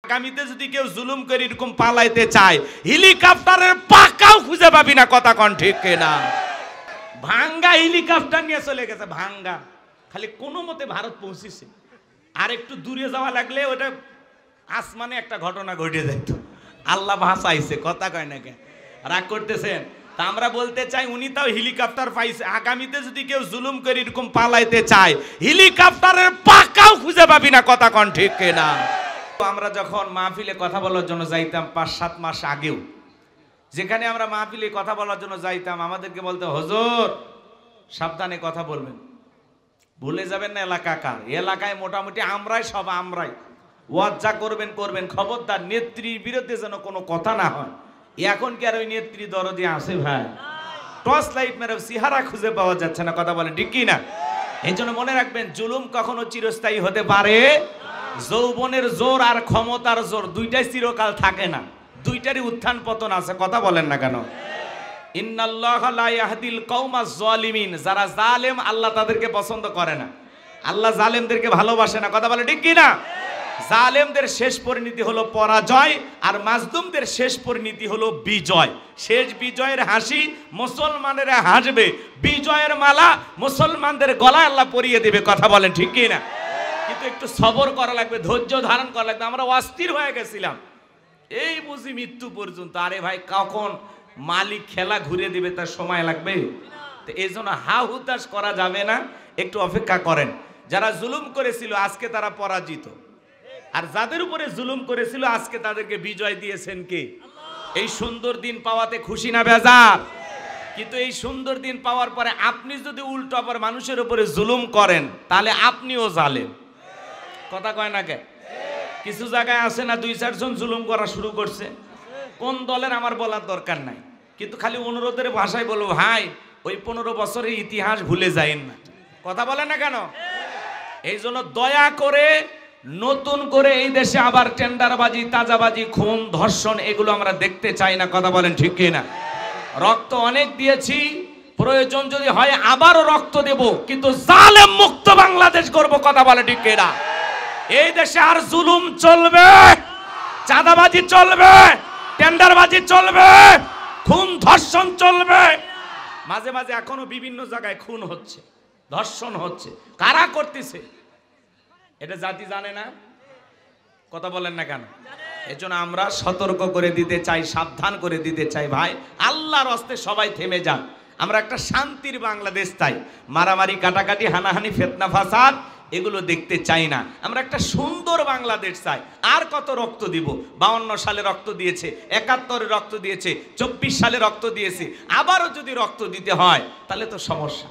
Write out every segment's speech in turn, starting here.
আগামীতে যদি কেউ জুলুম করে এরকম পালাইতে চায়, হেলিকপ্টারের পাকাও খুঁজে পাবি না। কথা কন ঠিক কিনা? ভাঙ্গা হেলিকপ্টার নিয়ে চলে গেছে, ভাঙ্গা, খালি কোনো মতে ভারত পৌঁছেছে। আর একটু দূরে যাওয়া লাগলে ওটা আসমানে একটা ঘটনা ঘটে যেত। আল্লাহ ভাষাইছে, কথা কয় না কে? রাগ করতেছেন? তা আমরা বলতে চাই, উনি তাও হেলিকপ্টার পাইছে। আগামীতে যদি কেউ জুলুম করে এরকম পালাইতে চায়, হেলিকপ্টারের পাকাও খুঁজে পাবি না। কথা কন ঠিক কিনা? আমরা যখন মাহফিলে কথা বলার জন্য যাইতাম ৫-৭ মাস আগেও, যেখানে আমরা মাহফিলে কথা বলার জন্য যাইতাম, আমাদেরকে বলতে, হুজুর সাবধানে কথা বলবেন, ভুলে যাবেন না এলাকা কার। এলাকায় মোটামুটি আমরাই সব, আমরাই ওয়াজ যা করবেন করবেন, খবরদার নেত্রীর বিরুদ্ধে যেন কোনো কথা না হয়। এখন কি আর ওই নেত্রী দরদি আছে ভাই? টর্চ লাইট মেরে চেহারা খুঁজে পাওয়া যাচ্ছে না। কথা বলেন ঠিক কি না? এই জন্য মনে রাখবেন, জুলুম কখনো চিরস্থায়ী হতে পারে। যৌবনের জোর আর ক্ষমতার জোর দুইটাই চিরকাল থাকে না, দুইটারই উত্থান পতন আছে। কথা বলেন না কেন? ইন্নাল্লাহা লা ইয়াহদিল কওমাজ জালিমিন, যারা জালেম আল্লাহ তাদেরকে পছন্দ করে না, আল্লাহ জালেমদেরকে ভালোবাসে না। কথা বলে ঠিক কি না? জালেমদের শেষ পরিণতি হলো পরাজয়, আর মাজলুমদের শেষ পরিণতি হলো বিজয়। শেষ বিজয়ের হাসি মুসলমানেরা হাসবে, বিজয়ের মালা মুসলমানদের গলায় আল্লাহ পরিয়ে দেবে। কথা বলেন ঠিক কি না? কিন্তু একটু সবর করা লাগবে, ধৈর্য ধারণ করা লাগবে। আমরা অস্থির হয়ে গেছিলাম, এই বুঝি মৃত্যু পর্যন্ত। আরে ভাই, কখন মালিক খেলা ঘুরে দিবে তার সময় লাগবে। তো এই জন্য হা হুতাশ করা যাবে না, একটু অপেক্ষা করেন। যারা জুলুম করেছিল আজকে তারা পরাজিত, আর যাদের উপরে জুলুম করেছিল আজকে তাদেরকে বিজয় দিয়েছেন কে? এই সুন্দর দিন পাওয়াতে খুশি না বেজার? কিন্তু এই সুন্দর দিন পাওয়ার পরে আপনি যদি উল্টো আবার মানুষের উপরে জুলুম করেন, তাহলে আপনিও জালেম। কথা কয় না কে? কিছু জায়গায় আছে না, 2-4 জন জুলুম করা শুরু করছে। কোন দলের আমার বলার দরকার নাই, কিন্তু খালি অনুরোধের ভাষায় বলবো, ভাই ওই 15 বছরের ইতিহাস ভুলে যায়েন না। কথা বলে না কেন? এই জন্য দয়া করে নতুন করে এই দেশে আবার টেন্ডারবাজি, তাজাবাজি, খুন, ধর্ষণ এগুলো আমরা দেখতে চাই না। কথা বলেন ঠিক কি না? রক্ত অনেক দিয়েছি, প্রয়োজন যদি হয় আবারও রক্ত দেব, কিন্তু জালেম মুক্ত বাংলাদেশ করব। কথা বলে ঠিক কি না? এই দেশে আর জুলুম চলবে, চাঁদাবাজি চলবে, টেন্ডারবাজি চলবে, খুন ধর্ষণ চলবে। মাঝে মাঝে এখনো বিভিন্ন জায়গায় খুন হচ্ছে, ধর্ষণ হচ্ছে। কারা করতেছে এটা জাতি জানে না। কথা বলেন না কেন? এজন্য আমরা সতর্ক করে দিতে চাই, সাবধান করে দিতে চাই, ভাই আল্লাহর হস্তে সবাই থেমে যান। আমরা একটা শান্তির বাংলাদেশ চাই, মারামারি, কাটাকাটি, হানাহানি, ফিতনা, ফাসাদ এগুলো দেখতে চাই না। আমরা একটা সুন্দর বাংলাদেশ চাই। আর কত রক্ত দিব? 52 সালে রক্ত দিয়েছে, 71-এ রক্ত দিয়েছে, 24 সালে রক্ত দিয়েছে, আবারও যদি রক্ত দিতে হয় তাহলে তো সমস্যা।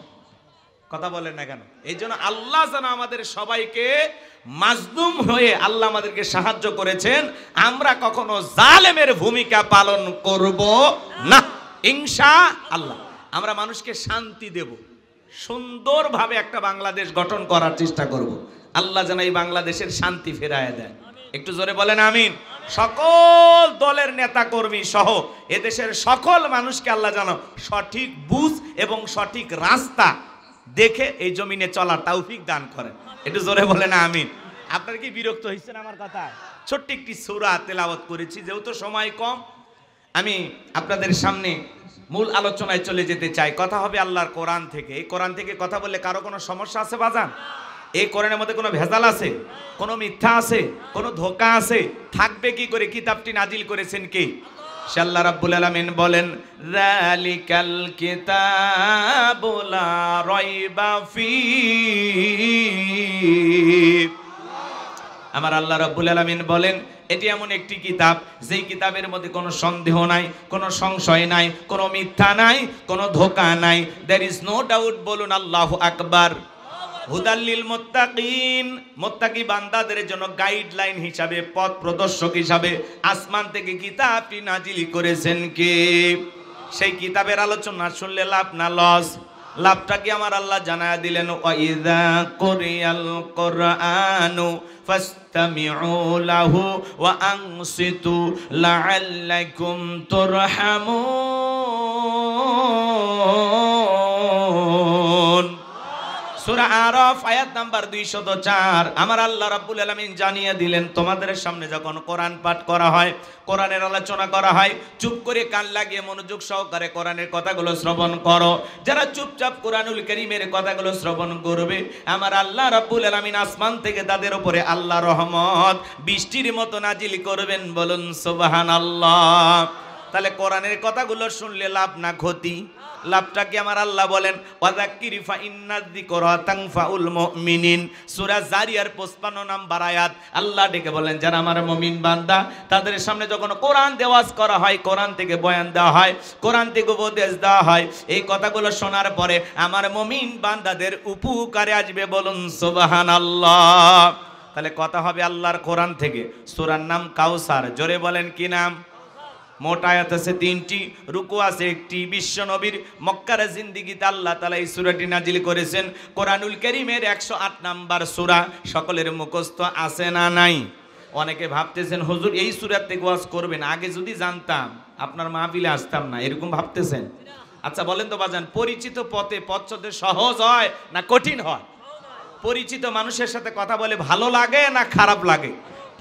কথা বলেন না কেন? এই জন্য আল্লাহ যেন আমাদের সবাইকে, মাজলুম হয়ে আল্লাহ আমাদেরকে সাহায্য করেছেন, আমরা কখনো জালেমের ভূমিকা পালন করব না ইনশাআল্লাহ। আমরা মানুষকে শান্তি দেব, সুন্দরভাবে একটা বাংলাদেশ গঠন করার চেষ্টা করব। আল্লাহ যেন এই বাংলাদেশের শান্তি ফেরায় দেয়। একটু জোরে বলেন আমিন। সকল দলের নেতা কর্মী সহ এদেশের সকল মানুষকে আল্লাহ যেন সঠিক বুঝ এবং সঠিক রাস্তা দেখে এই জমিনে চলার তৌফিক দান করেন। একটু জোরে বলেন আমিন। আপনারা কি বিরক্ত হয়েছেন আমার কথা? ছোট্ট একটি সূরা তেলাওয়াত করেছি, যেহেতু সময় কম আমি আপনাদের সামনে মূল আলোচনায় চলে যেতে চাই। কথা হবে আল্লাহর কোরআন থেকে। এই কোরআন থেকে কথা বললে কারো কোনো সমস্যা আছে বাজান? এই কোরআনের মধ্যে কোনো ভেজাল আছে? কোনো মিথ্যা আছে? কোনো ধোঁকা আছে? থাকবে কি করে? কিতাবটি নাজিল করেছেন কে? আল্লাহ রাব্বুল আলামিন বলেন, যালিকাল কিতাবু লা রাইবা ফীহি। আমার আল্লাহ রাব্বুল আলামিন বলেন, এটি এমন একটি কিতাব যেই কিতাবের মধ্যে কোনো সন্দেহ নাই, কোনো সংশয় নাই, কোনো মিথ্যা নাই, কোনো ধোঁকা নাই। There is no doubt. বলুন আল্লাহু আকবার। হুদাল্লিল মুত্তাকিন, মুত্তাকি বান্দাদের জন্য গাইডলাইন হিসাবে, পথ প্রদর্শক হিসাবে আসমান থেকে কিতাবটি নাজিল করেছেন কে? সেই কিতাবের আলোচনা শুনলে লাভ না লস? লাভটা কি আমার আল্লাহ জানায়া দিলেন, ওয়াইযা কুরিয়াল কুরআনু ফাসতামিউ লাহু ওয়া আনসিতু লাআল্লাকুম তুরহামুন। সূরা আরাফ আয়াত নাম্বার 204। আমার আল্লাহ রাব্বুল আলামিন জানিয়ে দিলেন, তোমাদের সামনে যখন কোরআন পাঠ করা হয়, কোরআনের আলোচনা করা হয়, চুপ করে কান লাগিয়ে মনোযোগ সহকারে কোরআনের কথাগুলো শ্রবণ করো। যারা চুপচাপ কোরআনুল কারীমের কথাগুলো শ্রবণ করবে, আমার আল্লাহ রাব্বুল আলামিন আসমান থেকে তাদের উপরে আল্লাহ রহমত বৃষ্টির মতো নাজিল করবেন। বলুন সুবহানাল্লাহ। তাহলে কোরআনের কথাগুলো শুনলে লাভ না ক্ষতি? লাভটা কি? আমার আল্লাহ বলেন, ওয়াযাক্কির ফা ইন্নায যিকরা তানফাউল মুমিনিন। সূরা জারিয়ার 55 নম্বর আয়াত। আল্লাহ ডেকে বলেন, যারা আমার মুমিন বান্দা, তাদের সামনে যখন কোরআন দেওয়াজ করা হয়, কোরআন থেকে বয়ান দেওয়া হয়, কোরআন থেকে উপদেশ দেওয়া হয়, এই কথাগুলো শোনার পরে আমার মুমিন বান্দাদের উপকারে আসবে। বলুন সুবহানাল্লাহ। তাহলে কথা হবে আল্লাহর কোরআন থেকে। সূরার নাম কাউসার। জোরে বলেন কি নাম? মোট আয়াত আছে 3টি, রুকু আছে 1টি। বিশ্ব নবীর মক্কার জিন্দেগিতে আল্লাহ তাআলা এই সূরাটি নাজিল করেছেন। কোরআনুল কারীমের 108 নাম্বার সূরা। সকলের মুখস্থ আছে না নাই? অনেকে ভাবতেছেন হুজুর এই সূরা থেকে ওয়াজ করবেন, আগে যদি জানতাম আপনার মাহফিলে আসতাম না, এরকম ভাবতেছেন? আচ্ছা বলেন তো বাজান, পরিচিত পথে পথ চলতে সহজ হয় না কঠিন হয়? পরিচিত মানুষের সাথে কথা বলে ভালো লাগে না খারাপ লাগে?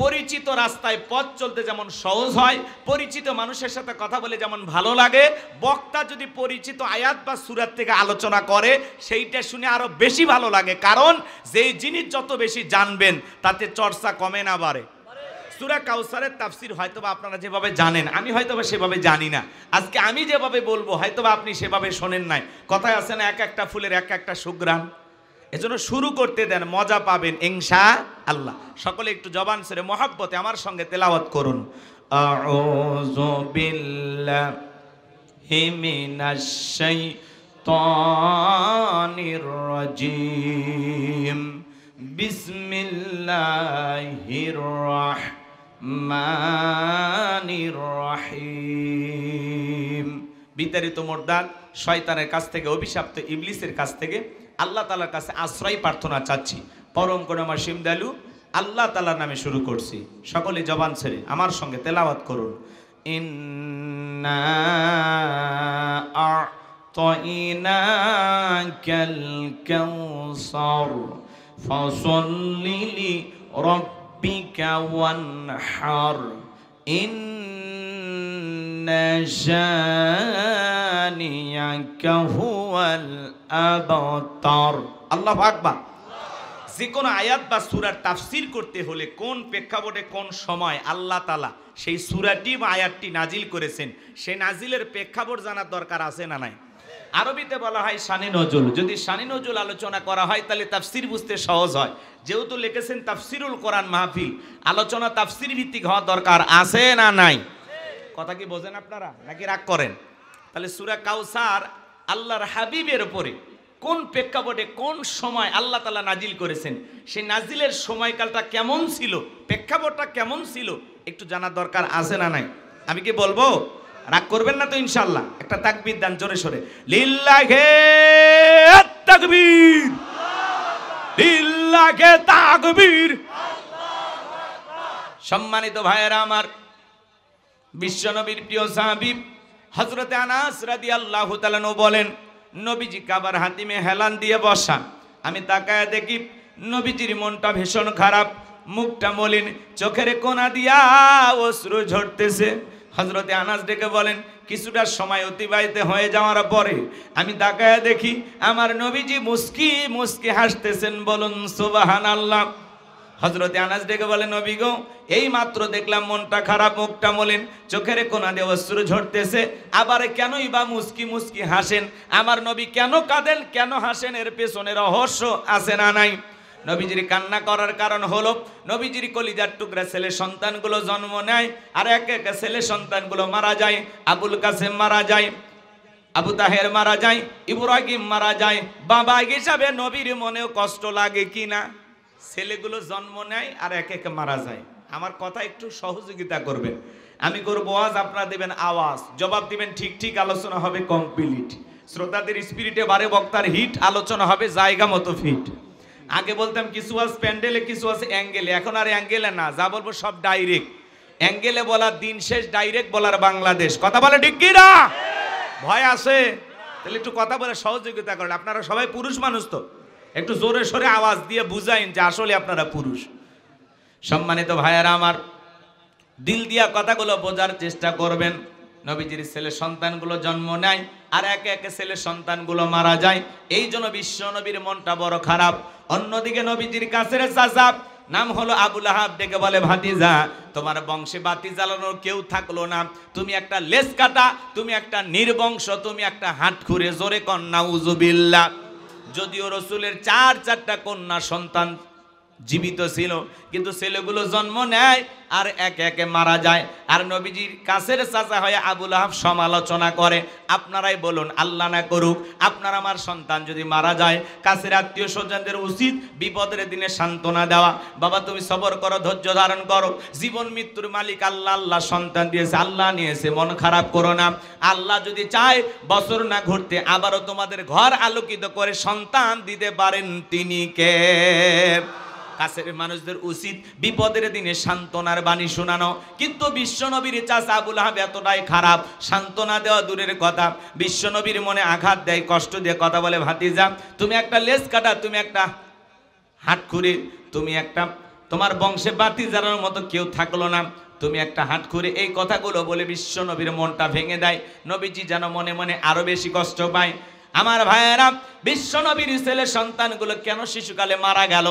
পরিচিত রাস্তায় পথ চলতে যেমন সহজ হয়, পরিচিত মানুষের সাথে কথা বলে যেমন ভালো লাগে, বক্তা যদি পরিচিত আয়াত বা সূরা থেকে আলোচনা করে সেইটা শুনে আরো বেশি ভালো লাগে। কারণ যেই জিনিস যত বেশি জানবেন তাতে চর্চা কমে না বাড়ে। সূরা কাউসারের তাফসীর হয়তোবা আপনারা যেভাবে জানেন, আমি হয়তোবা সেভাবে জানি না। আজকে আমি যেভাবে বলবো হয়তোবা আপনি সেভাবে শোনেন নাই। কথায় আছে না, এক একটা ফুলের এক একটা সুঘ্রাণ। এজন্য শুরু করতে দেন, মজা পাবেন ইনশাআল্লাহ। সকলে একটু জবান ছেড়ে মহব্বতে আমার সঙ্গে তেলাওয়াত করুন। আউযু বিল্লাহি মিনাশ শাইতানির রাজীম। বিসমিল্লাহির রাহমানির রহিম। বিতাড়িত মুরদাদ শয়তানের কাছ থেকে, অভিশপ্ত ইবলিসের কাছ থেকে আল্লাহ তাআলার কাছে আশ্রয় প্রার্থনা চাচ্ছি। পরম করুণাময় দয়ালু আল্লাহ তাআলার নামে শুরু করছি। সকলে জবান ছেড়ে আমার সঙ্গে তেলাওয়াত করুন। ইন্না আ'তাইনাকাল কাউসার ফাসাল্লি লিরাব্বিকা ওয়ানহার ইন্না শানিয়াকা হুয়াল আবতার। আল্লাহু আকবার। যে কোনো আয়াত বা সূরার তাফসীর করতে হলে কোন প্রেক্ষাপটে কোন সময় আল্লাহ তাআলা সেই সূরাটি বা আয়াতটি নাজিল করেছেন, সেই নাজিলের প্রেক্ষাপট জানার দরকার আছে না নাই? আরবিতে বলা হয় শানে নজুল। যদি শানে নজুল আলোচনা করা হয় তাহলে তাফসীর বুঝতে সহজ হয়। যেহেতু লিখেছেন তাফসীরুল কোরআন মাহফিল, আলোচনা তাফসীর ভিত্তিক হওয়া দরকার আছে না নাই? কথা কি বোঝেন আপনারা নাকি রাগ করেন? তাহলে সূরা কাউসার আল্লাহর হাবিবের উপরে কোন প্রেক্ষাপটে কোন সময় আল্লাহ তাআলা নাজিল করেছেন, সেই নাজিলের সময়কালটা কেমন ছিল, প্রেক্ষাপটটা কেমন ছিল, একটু জানার দরকার আছে না নাই? আমি কি বলবো? রাগ করবেন না তো ইনশাআল্লাহ? একটা তাকবীর দান জোরে সরে। লিল্লাহে তাকবীর, লিল্লাহে তাকবীর। সম্মানিত ভাইয়েরা আমার, বিশ্বনবীর প্রিয় সাহাবী হযরতে আনাস রাদিয়াল্লাহু তাআলা বলেন, নবীজি কাবার হাতিমে হেলান দিয়ে বসা। আমি তাকায় দেখি নবীজির মনটা ভীষণ খারাপ, মুখটা মলিন, চোখের কোনা দিয়া অশ্রু ঝরতেছে। হযরতে আনাস ডেকে বলেন, কিছুটা সময় অতিবাহিত হয়ে যাওয়ার পরে আমি তাকায় দেখি আমার নবীজি মুস্কি মুস্কি হাসতেছেন। বলুন সুবহানাল্লাহ। হযরতে আনাস ডেকে বলেন, নবী গো, এই মাত্র দেখলাম মনটা খারাপ, মুখটা মলিন, চোখের কোনা দিয়ে অশ্রু ঝরতেছে, আবার কেনই বা মুস্কি মুস্কি হাসেন? আমার নবী কেন কাঁদেন, কেন হাসেন? এর পেছনে রহস্য আছে না নাই? নবীজির কান্না করার কারণ হলো নবীজির কলিজার টুকরা ছেলে সন্তানগুলো জন্ম নেয়, আর এক এক ছেলে সন্তানগুলো মারা যায়। আবুল কাসেম মারা যায়, আবু তাহের মারা যায়, ইব্রাহিম মারা যায়। বাবা হিসাবে নবীর মনেও কষ্ট লাগে কি না? ছেলেগুলো জন্ম নেয় আর এক এক মারা যায়। আমার কথা একটু সহযোগিতা করবেন। আমি করবো ওয়াজ, আপনারা দেবেন আওয়াজ, জবাব দিবেন ঠিক ঠিক, আলোচনা হবে কমপ্লিট। শ্রোতাদের স্পিরিটে বারে বক্তার হিট, আলোচনা হবে জায়গা মতো ফিট। আগে বলতাম কিছু আছে প্যান্ডেলে, কিছু আছে অ্যাঙ্গেলে, এখন আর অ্যাঙ্গেলে না, যা বলবো সব ডাইরেক্ট। অ্যাঙ্গেলে বলার দিন শেষ, ডাইরেক্ট বলার বাংলাদেশ। কথা বলে ঠিক কি না? ভয় আছে? তাহলে একটু কথা বলে সহযোগিতা করেন। আপনারা সবাই পুরুষ মানুষ তো, একটু জোরে সোরে আওয়াজ দিয়ে বুঝাইন যে আসলে আপনারা পুরুষ। সম্মানিত ভাইয়ারা আমার, দিল দিয়া কথাগুলো বোঝার চেষ্টা করবেন। নবীজির ছেলে সন্তানগুলো জন্ম নেয় আর একে একে ছেলে সন্তানগুলো মারা যায়, এই জন্য বিশ্ব নবীর মনটা বড় খারাপ। অন্যদিকে নবীজির কাছের চাচা নাম হলো আবু লাহাব ডেকে বলে, ভাতিজা তোমার বংশে বাতি জ্বালানোর কেউ থাকলো না, তুমি একটা লেজ কাটা, তুমি একটা নির্বংশ, তুমি একটা হাত খুঁড়ে, জোরে কন্যা উজুবিল্লাহ। যদিও রসুলের চারটা কন্যা সন্তান জীবিত ছিল, কিন্তু ছেলেগুলো জন্ম নেয় আর একে একে মারা যায়। আর নবীজির কাছের চাচা হয়ে আবু লাহাব সমালোচনা করে, আপনারাই বলুন, আল্লাহ না করুক আপনার আমার সন্তান যদি মারা যায়, কাছের আত্মীয় স্বজনদের উচিত বিপদের দিনে সান্ত্বনা দেওয়া। বাবা তুমি সবর করো, ধৈর্য ধারণ করো, জীবন মৃত্যুর মালিক আল্লাহ, আল্লাহ সন্তান দিয়েছে, আল্লাহ নিয়েছে, মন খারাপ করো না। আল্লাহ যদি চায় বছর না ঘুরতে আবারও তোমাদের ঘর আলোকিত করে সন্তান দিতে পারেন, তিনি কে? কাছের মানুষদের উচিত বিপদের দিনে সান্ত্বনার বাণী শোনানো। কিন্তু বিশ্বনবীর চাচা আবু লাহাব এতটাই খারাপ, সান্ত্বনা দেওয়া দূরের কথা, বিশ্বনবীর মনে আঘাত দেয়, কষ্ট দিয়ে কথা বলে, ভাতিজা তুমি একটা লেজ কাটা, তুমি একটা হাত খুঁড়ে, তুমি একটা, তোমার বংশে বাতি জ্বালানোর মতো কেউ থাকলো না, তুমি একটা হাত খুঁড়ে। এই কথাগুলো বলে বিশ্বনবীর মনটা ভেঙে দেয়। নবীজি যেন মনে মনে আরো বেশি কষ্ট পায়। আমার ভাইয়েরা, বিশ্বনবীর ছেলে সন্তানগুলো কেন শিশুকালে মারা গেল?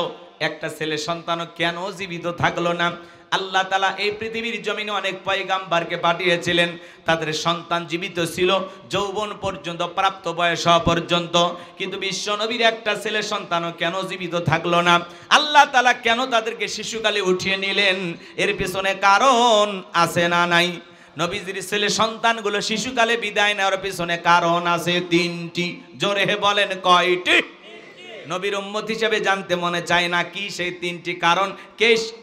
একটা ছেলে সন্তানও কেন জীবিত থাকলো না? আল্লাহ তাআলা এই পৃথিবীর জমিনে অনেক পয়গাম্বরকে পাঠিয়েছিলেন, তাদের সন্তান জীবিত ছিল যৌবন পর্যন্ত, প্রাপ্ত বয়স হওয়া পর্যন্ত, কিন্তু বিশ্বনবীর একটা ছেলে সন্তানও কেন জীবিত থাকলো না? আল্লাহ তাআলা কেন তাদেরকে শিশুকালে উঠিয়ে নিলেন? এর পেছনে কারণ আছে না নাই? নবীজির ছেলে সন্তানগুলো শিশুকালে বিদায় নেওয়ার পিছনে কারণ আছে তিনটি। জোরে বলেন কয়টি? নবীর উম্মত হিসেবে জানতে মনে চায় না কি সেই তিনটি কারণ,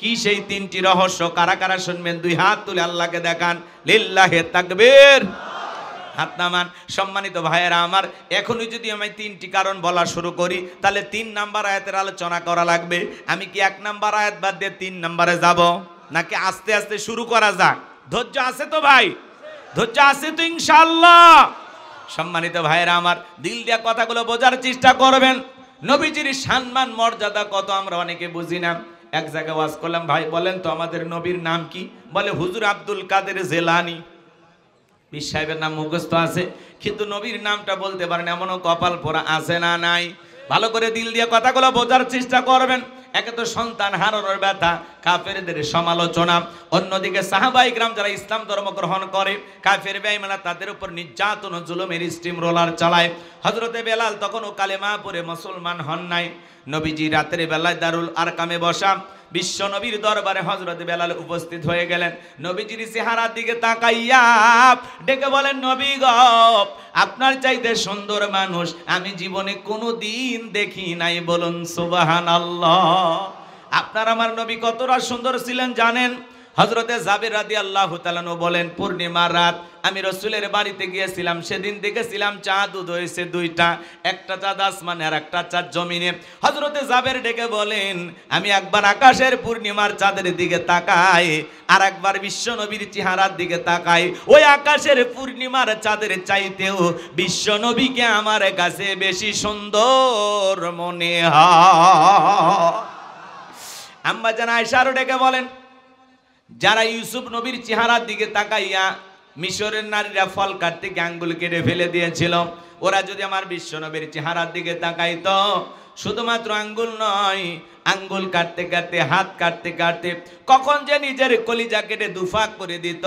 কি সেই তিনটি রহস্য? কারা কারা শুনবেন দুই হাত তুলে আল্লাহকে দেখান, লিল্লাহে তাকবীর, হাত নামান। সম্মানিত ভাইয়েরা আমার, এখনই যদি আমি তিনটি কারণ বলা শুরু করি তাহলে 3 নাম্বার আয়াতের আলোচনা করা লাগবে। আমি কি 1 নাম্বার আয়াত বাদ দিয়ে 3 নাম্বারে যাব, নাকি আস্তে আস্তে শুরু করা যাক? ধৈর্য আছে তো ভাই? ধৈর্য আছে তো ইনশাআল্লাহ? সম্মানিত ভাইয়েরা আমার, দিল দিয়া কথাগুলো বোঝার চেষ্টা করবেন। নবীজির সম্মান মর্যাদা কত আমরা অনেকে বুঝি না। এক জায়গায় ওয়াজ করলাম, ভাই বলেন তো আমাদের নবীর নাম কি? বলে হুজুর আব্দুল কাদের জেলানি। পীর সাহেবের নাম মুখস্থ আছে, কিন্তু নবীর নামটা বলতে পারেন, এমনও কপাল পোড়া আছে না নাই? ভালো করে দিল দিয়ে কথাগুলো বোঝার চেষ্টা করবেন। একে তো সন্তান হারানোর ব্যথা, কাফেরদের সমালোচনা, অন্যদিকে সাহাবায়ে কিরাম যারা ইসলাম ধর্ম গ্রহণ করে, কাফের বেঈমানরা তাদের উপর নির্যাতন ও জুলুমের স্টিম রোলার চালায়। হযরতে বেলাল তখনও কালেমা পড়ে মুসলমান হন নাই। নবীজি রাতের বেলায় দারুল আরকামে বসা, বিশ্ব নবীর দরবারে হযরতে বেলাল উপস্থিত হয়ে গেলেন। নবীজির চেহারার দিকে তাকাইয়া ডেকে বলেন, নবী গো, আপনার চাইতে সুন্দর মানুষ আমি জীবনে কোনো দিন দেখি নাই, বলুন সুবহানাল্লাহ। আপনার আমার নবী কতটা সুন্দর ছিলেন জানেন? হযরতে জাবের রাদিয়াল্লাহু তাআলা বলেন, পূর্ণিমার রাত আমি রাসূলের বাড়িতে গিয়েছিলাম, সেদিন দেখেছিলাম চাঁদ উদয় হয়েছে 2টা, একটা চাঁদ আসমানে আর একটা চাঁদ জমিনে। হযরতে জাবের ডেকে বলেন, আমি একবার আকাশের পূর্ণিমার চাঁদের দিকে তাকাই, আর একবার বিশ্ব নবীর চেহারার দিকে তাকাই, ওই আকাশের পূর্ণিমার চাঁদের চাইতেও বিশ্ব নবীকে আমার কাছে বেশি সুন্দর মনে হয়। আম্মা জান আয়েশা আরো ডেকে বলেন, যারা ইউসুফ নবীর চেহারার দিকে তাকাইয়া মিশরের নারীরা ফল কাটতে গিয়ে আঙ্গুল কেটে ফেলে দিয়েছিল, ওরা যদি আমার বিশ্ব নবীর চেহারার দিকে তাকাইতো, শুধুমাত্র আঙ্গুল নয়, আঙ্গুল কাটতে কাটতে, হাত কাটতে কাটতে কখন যে নিজের কলিজা কেটে দুফাক করে দিত,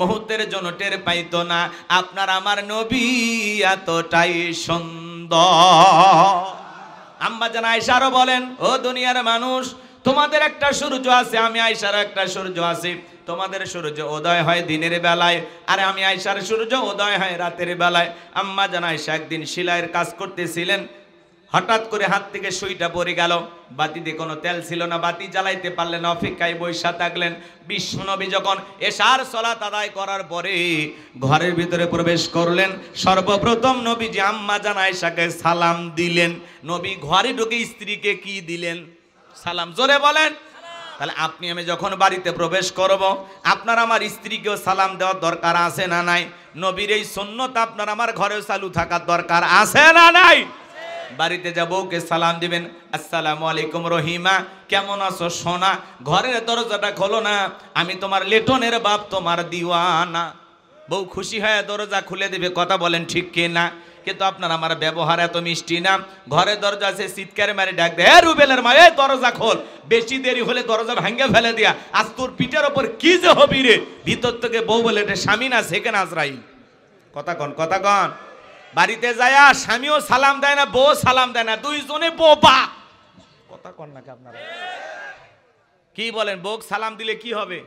মুহূর্তের জন্য টের পাইতো না। আপনার আমার নবী এতটাই সুন্দর। আম্মা জান আয়েশা আরো বলেন, ও দুনিয়ার মানুষ, তোমাদের একটা সূর্য আছে, আমি আয়েশার একটা সূর্য আছে। তোমাদের সূর্য উদয় হয় দিনের বেলায়, আর আমি আয়েশার সূর্য উদয় হয় রাতের বেলায়। আম্মা জান আয়েশা একদিন সেলাইয়ের কাজ করতেছিলেন, হঠাৎ করে হাত থেকে সুইটা পড়ে গেল। বাতিতে কোনো তেল ছিল না, বাতি জ্বালাইতে পারলেন, অপেক্ষায় বৈশা থাকলেন। বিশ্বনবী যখন এশার সালাত আদায় করার পরে ঘরের ভিতরে প্রবেশ করলেন, সর্বপ্রথম নবীজি আম্মা জান আয়েশাকে সালাম দিলেন। নবী ঘরে ঢুকে স্ত্রীকে কি দিলেন? সালাম। জোরে বলেন। তাহলে আপনি আমি যখন বাড়িতে প্রবেশ করব, আপনার আমার স্ত্রীকেও সালাম দেওয়ার দরকার আছে না নাই? নবীর এই সুন্নত আপনার আমার ঘরেও চালু থাকার দরকার আছে না নাই? বাড়িতে যা বউকে সালাম দিবেন, আসসালামু আলাইকুম রহিমা, কেমন আছো সোনা, ঘরের দরজাটা খোলো না, আমি তোমার লেটনের বাপ, তোমার দিওয়ানা। বউ খুশি হয়ে দরজা খুলে দিবে, কথা বলেন ঠিক কিনা? কিন্তু আপনার আমার ব্যবহার এত মিষ্টি না, ঘরের দরজা আছে চিৎকার মারি ডাক দেয়, এ রুবেলের মা, এই দরজা খোল, বেশি দেরি হলে দরজা ভাঙ্গে ফেলে দিয়া, আজ তোর পিঠের ওপর কি যে হবি রে। ভিতর থেকে বউ বলে, এটা স্বামী না সেকেন্ড আজরাইল। কথা কন, কথা কন। বাড়িতে যায় স্বামীও সালাম দেয় না, বউ সালাম দেয় না, দুইজনে বোবা। কথা কন নাকি আপনারা? কি বলেন, বউ সালাম দিলে কি হবে?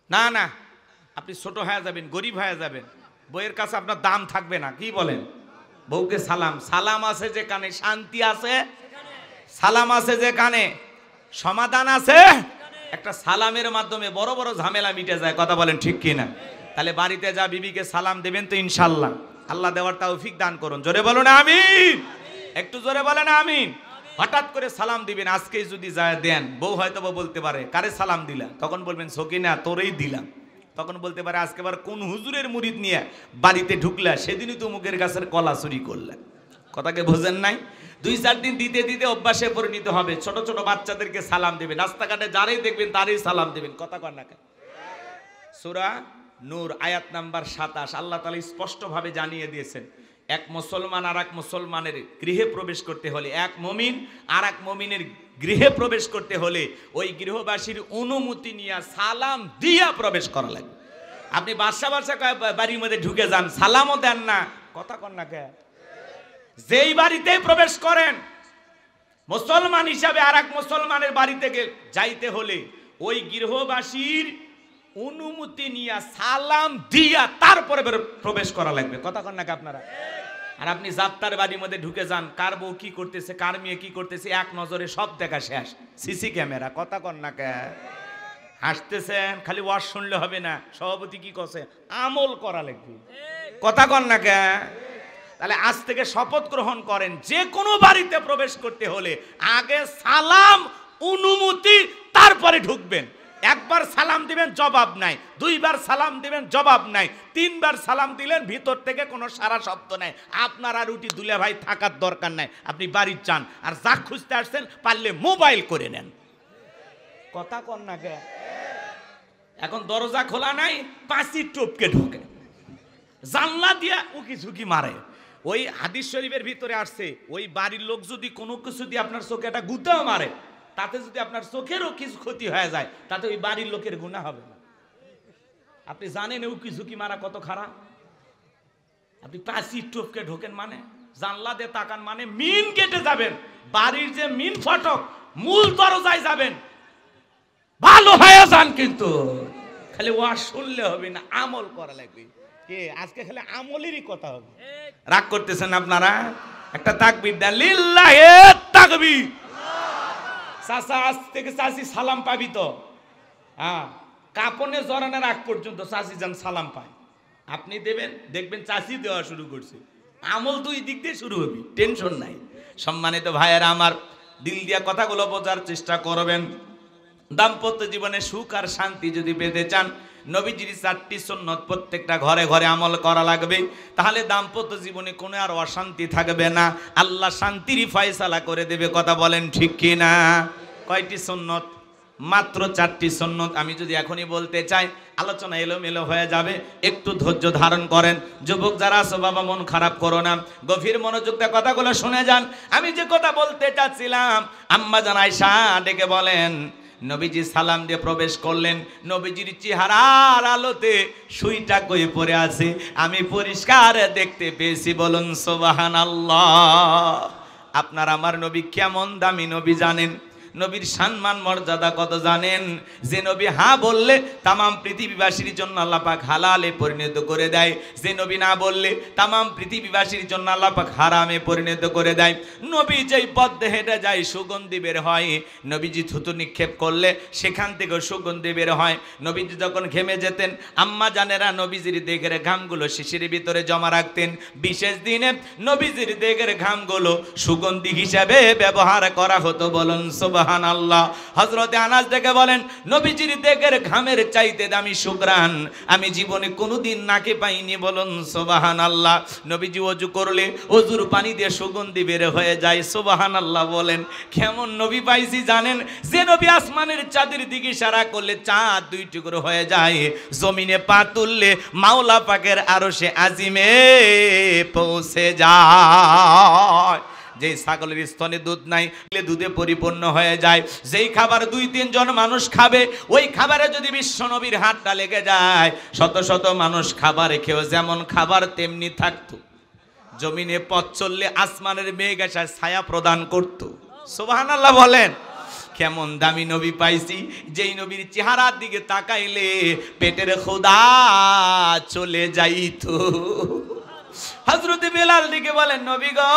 না না, আপনি ছোট হয়ে যাবেন, গরিব হয়ে যাবেন, বউয়ের কাছে আপনার দাম থাকবে না। কি বলেন? বউকে সালাম, সালাম আছে যে কানে শান্তি আছে, সালাম আছে যে কানে সমাধান আছে। একটা সালামের মাধ্যমে বড় বড় ঝামেলা মিটে যায়। কথা বলেন ঠিক কিনা? তাহলে বাড়িতে যা বিবিকে সালাম দেবেন তো ইনশাল্লাহ আল্লাহ দেওয়ার তৌফিক দান করুন। জোরে বলুন আমিন, একটু জোরে বলেন আমিন। হঠাৎ করে সালাম দিবেন, আজকেই যদি যায় দেন, বউ হয়তো বলতে পারে কারে সালাম দিলা, তখন বলবেন সকিনা তোরেই দিলাম। তখন বলতে পারে আজকে আবার কোন হুজুরের মুরিদ নিয়ে বাড়িতে ঢুকলা, সেদিনই তো মুখের গাছের কলা চুরি করলা। কথাকে বোঝেন নাই? 2-4 দিন দিতে দিতে অভ্যাসে পরিণত হবে। ছোট ছোট বাচ্চাদেরকে সালাম দেবেন, রাস্তাঘাটে যারাই দেখবেন তারই সালাম দেবেন। কথা কন না? সূরা নূর আয়াত নাম্বার 27 আল্লাহ তাআলা স্পষ্ট ভাবে জানিয়ে দিয়েছেন, এক মুসলমান আর এক মুসলমানের গৃহে প্রবেশ করতে হলে, এক মুমিন আর এক মুমিনের গৃহে প্রবেশ করতে হলে ওই গৃহবাসীর অনুমতি নিয়ে সালাম দিয়া প্রবেশ করা লাগবে। আপনি বাসা বাড়ির মধ্যে ঢুকে যান, সালামও দেন না। কথা কন না কে? যেই বাড়িতে প্রবেশ করেন মুসলমান হিসাবে আর এক মুসলমানের বাড়িতে যাইতে হলে ওই গৃহবাসীর অনুমতি নিয়ে সালাম দিয়া তারপরে প্রবেশ করা লাগবে। কথা কন না কে আপনারা? আর আপনি যাত্রার বাড়ির মধ্যে ঢুকে যান, কার বউ কি করতেছে, কার মেয়ে কি করতেছে, এক নজরে সব দেখা শেষ, সিসি ক্যামেরা। কথা কন না কে? হাসতেছেন, খালি ওয়াজ শুনলে হবে না, সভাপতি কি করছে আমল করা লাগবে। কথা কন না কে? তাহলে আজ থেকে শপথ গ্রহণ করেন, যে কোনো বাড়িতে প্রবেশ করতে হলে আগে সালাম অনুমতি তারপরে ঢুকবেন। একবার সালাম দিবেন জবাব নাই, 2বার সালাম দিবেন জবাব নাই, 3বার সালাম দিলেন ভিতর থেকে কোনো সারা শব্দ নাই। আপনার আর রুটি দুলে ভাই থাকার দরকার নাই, আপনি বাড়ি যান। আর যা খুঁজতে আসছেন পারলে মোবাইল করে নেন। কথা কন না কে? এখন দরজা খোলা নাই, পাঁচি টপকে ঢোকে, জানলা দিয়া উকি ঝুঁকি মারে। ওই হাদিস শরীফের ভিতরে আসছে, ওই বাড়ির লোক যদি কোনো কিছু দিয়ে আপনার চোখে একটা গুতাও মারে, তাতে যদি আপনার চোখেরও কিছু ক্ষতি হয়ে যায়, তাতে ওই বাড়ির লোকের গুনাহ হবে না। আপনি জানেন উকি ঝুঁকি মারা কত খারাপ? আপনি পাঁচি টপকে ঢোকেন মানে, জানলা দিয়ে তাকান মানে মিন কেটে যাবেন। বাড়ির যে মিন ফটক মূল দরজায় যাবেন, ভালো হয়ে যান। কিন্তু খালি ওয়াজ শুনলে হবে না, আমল করা লাগবে। কে আজকে খালি আমলেরই কথা হবে। রাগ করতেছেন আপনারা? একটা তাকবীর দেন, লিল্লাহে তাকবীর। চাচা আজ থেকে চাচি সালাম পাবি তো? হ্যাঁ, কাপনে জড়ানোর আগ পর্যন্ত চাচি যান সালাম পায়, আপনি দেবেন, দেখবেন চাচি দেওয়া শুরু করছে। আমল 2 দিক দিয়ে শুরু হবে, টেনশন নাই। সম্মানিত ভাইয়েরা আমার, দিল দিয়া কথাগুলো বোঝার চেষ্টা করবেন। দাম্পত্য জীবনে সুখ আর শান্তি যদি পেতে চান, নবীজির 4টি সুন্নত প্রত্যেকটা ঘরে ঘরে আমল করা লাগবে। তাহলে দাম্পত্য জীবনে কোনো আর অশান্তি থাকবে না, আল্লাহ শান্তির ফয়সালা করে দেবে। কথা বলেন ঠিক কি না? কয়টি সুন্নত? মাত্র 4টি সুন্নত। আমি যদি এখনই বলতে চাই আলোচনা এলোমেলো হয়ে যাবে, একটু ধৈর্য ধারণ করেন। যুবক যারা আছো বাবা, মন খারাপ করো না, গভীর মনোযোগ দিয়ে কথাগুলো শুনে যান। আমি যে কথা বলতে চাচ্ছিলাম, আম্মা জান আয়েশা ডেকে বলেন, নবীজি সালাম দিয়ে প্রবেশ করলেন, নবীজির চেহারার আলোতে সুইটা কই পড়ে আছে আমি পরিষ্কার দেখতে পেয়েছি। বলুন সুবহানাল্লাহ। আপনার আমার নবী কেমন দামি নবী জানেন? নবীর সম্মান মর্যাদা কত জানেন? যে নবী হ্যাঁ বললে তামাম পৃথিবীবাসীর জন্য আল্লাহ পাক হালালে পরিণত করে দেয়, যে নবী না বললে তামাম পৃথিবীবাসীর জন্য আল্লাহ পাক হারামে পরিণত করে দেয়। নবী যেই পথে হেঁটে যায় সুগন্ধি বের হয়, নবীজি থুতু নিক্ষেপ করলে সেখান থেকে সুগন্ধি বের হয়। নবীজি যখন ঘেমে যেতেন, আম্মা জানেরা নবীজির দেহের ঘামগুলো শিশির ভিতরে জমা রাখতেন। বিশেষ দিনে নবীজির দেহের ঘামগুলো সুগন্ধি হিসাবে ব্যবহার করা হতো। বলুন সুবহানাল্লাহ। সুবহানাল্লাহ। হযরতে আনাস ডেকে বলেন, নবীজির দেহের ঘামের চাইতে দামি সুঘ্রাণ আমি জীবনে কোনোদিন নাকে পাইনি, বলুন সুবহানাল্লাহ। নবীজি ওযু করলে ওযুর পানি দিয়ে সুগন্ধি বের হয়ে যায়, সুবহানাল্লাহ বলেন। কেমন নবী পাইছি জানেন? যে নবী আসমানের চাঁদের দিকে ইশারা করলে চাঁদ দুই টুকরো হয়ে যায়, জমিনে পা তুললে মাওলা পাকের আরশে আজিমে পৌঁছে যায়। যেই ছাগলের স্তনে দুধ নাই, দুধে পরিপূর্ণ হয়ে যায়। যেই খাবার 2-3 জন মানুষ খাবে, ওই খাবারে যদি বিশ্ব নবীর হাতটা লেগে যায়, শত শত মানুষ খাবারে খেয়েও যেমন খাবার তেমনি থাকতো। জমিনে পথ চললে আসমানের মেঘ এসে ছায়া প্রদান করত। সুবহানাল্লাহ বলেন। কেমন দামি নবী পাইছি, যেই নবীর চেহারার দিকে তাকাইলে পেটের ক্ষুধা চলে যাইতো। হযরত বেলাল দিকে বলেন, নবী গো,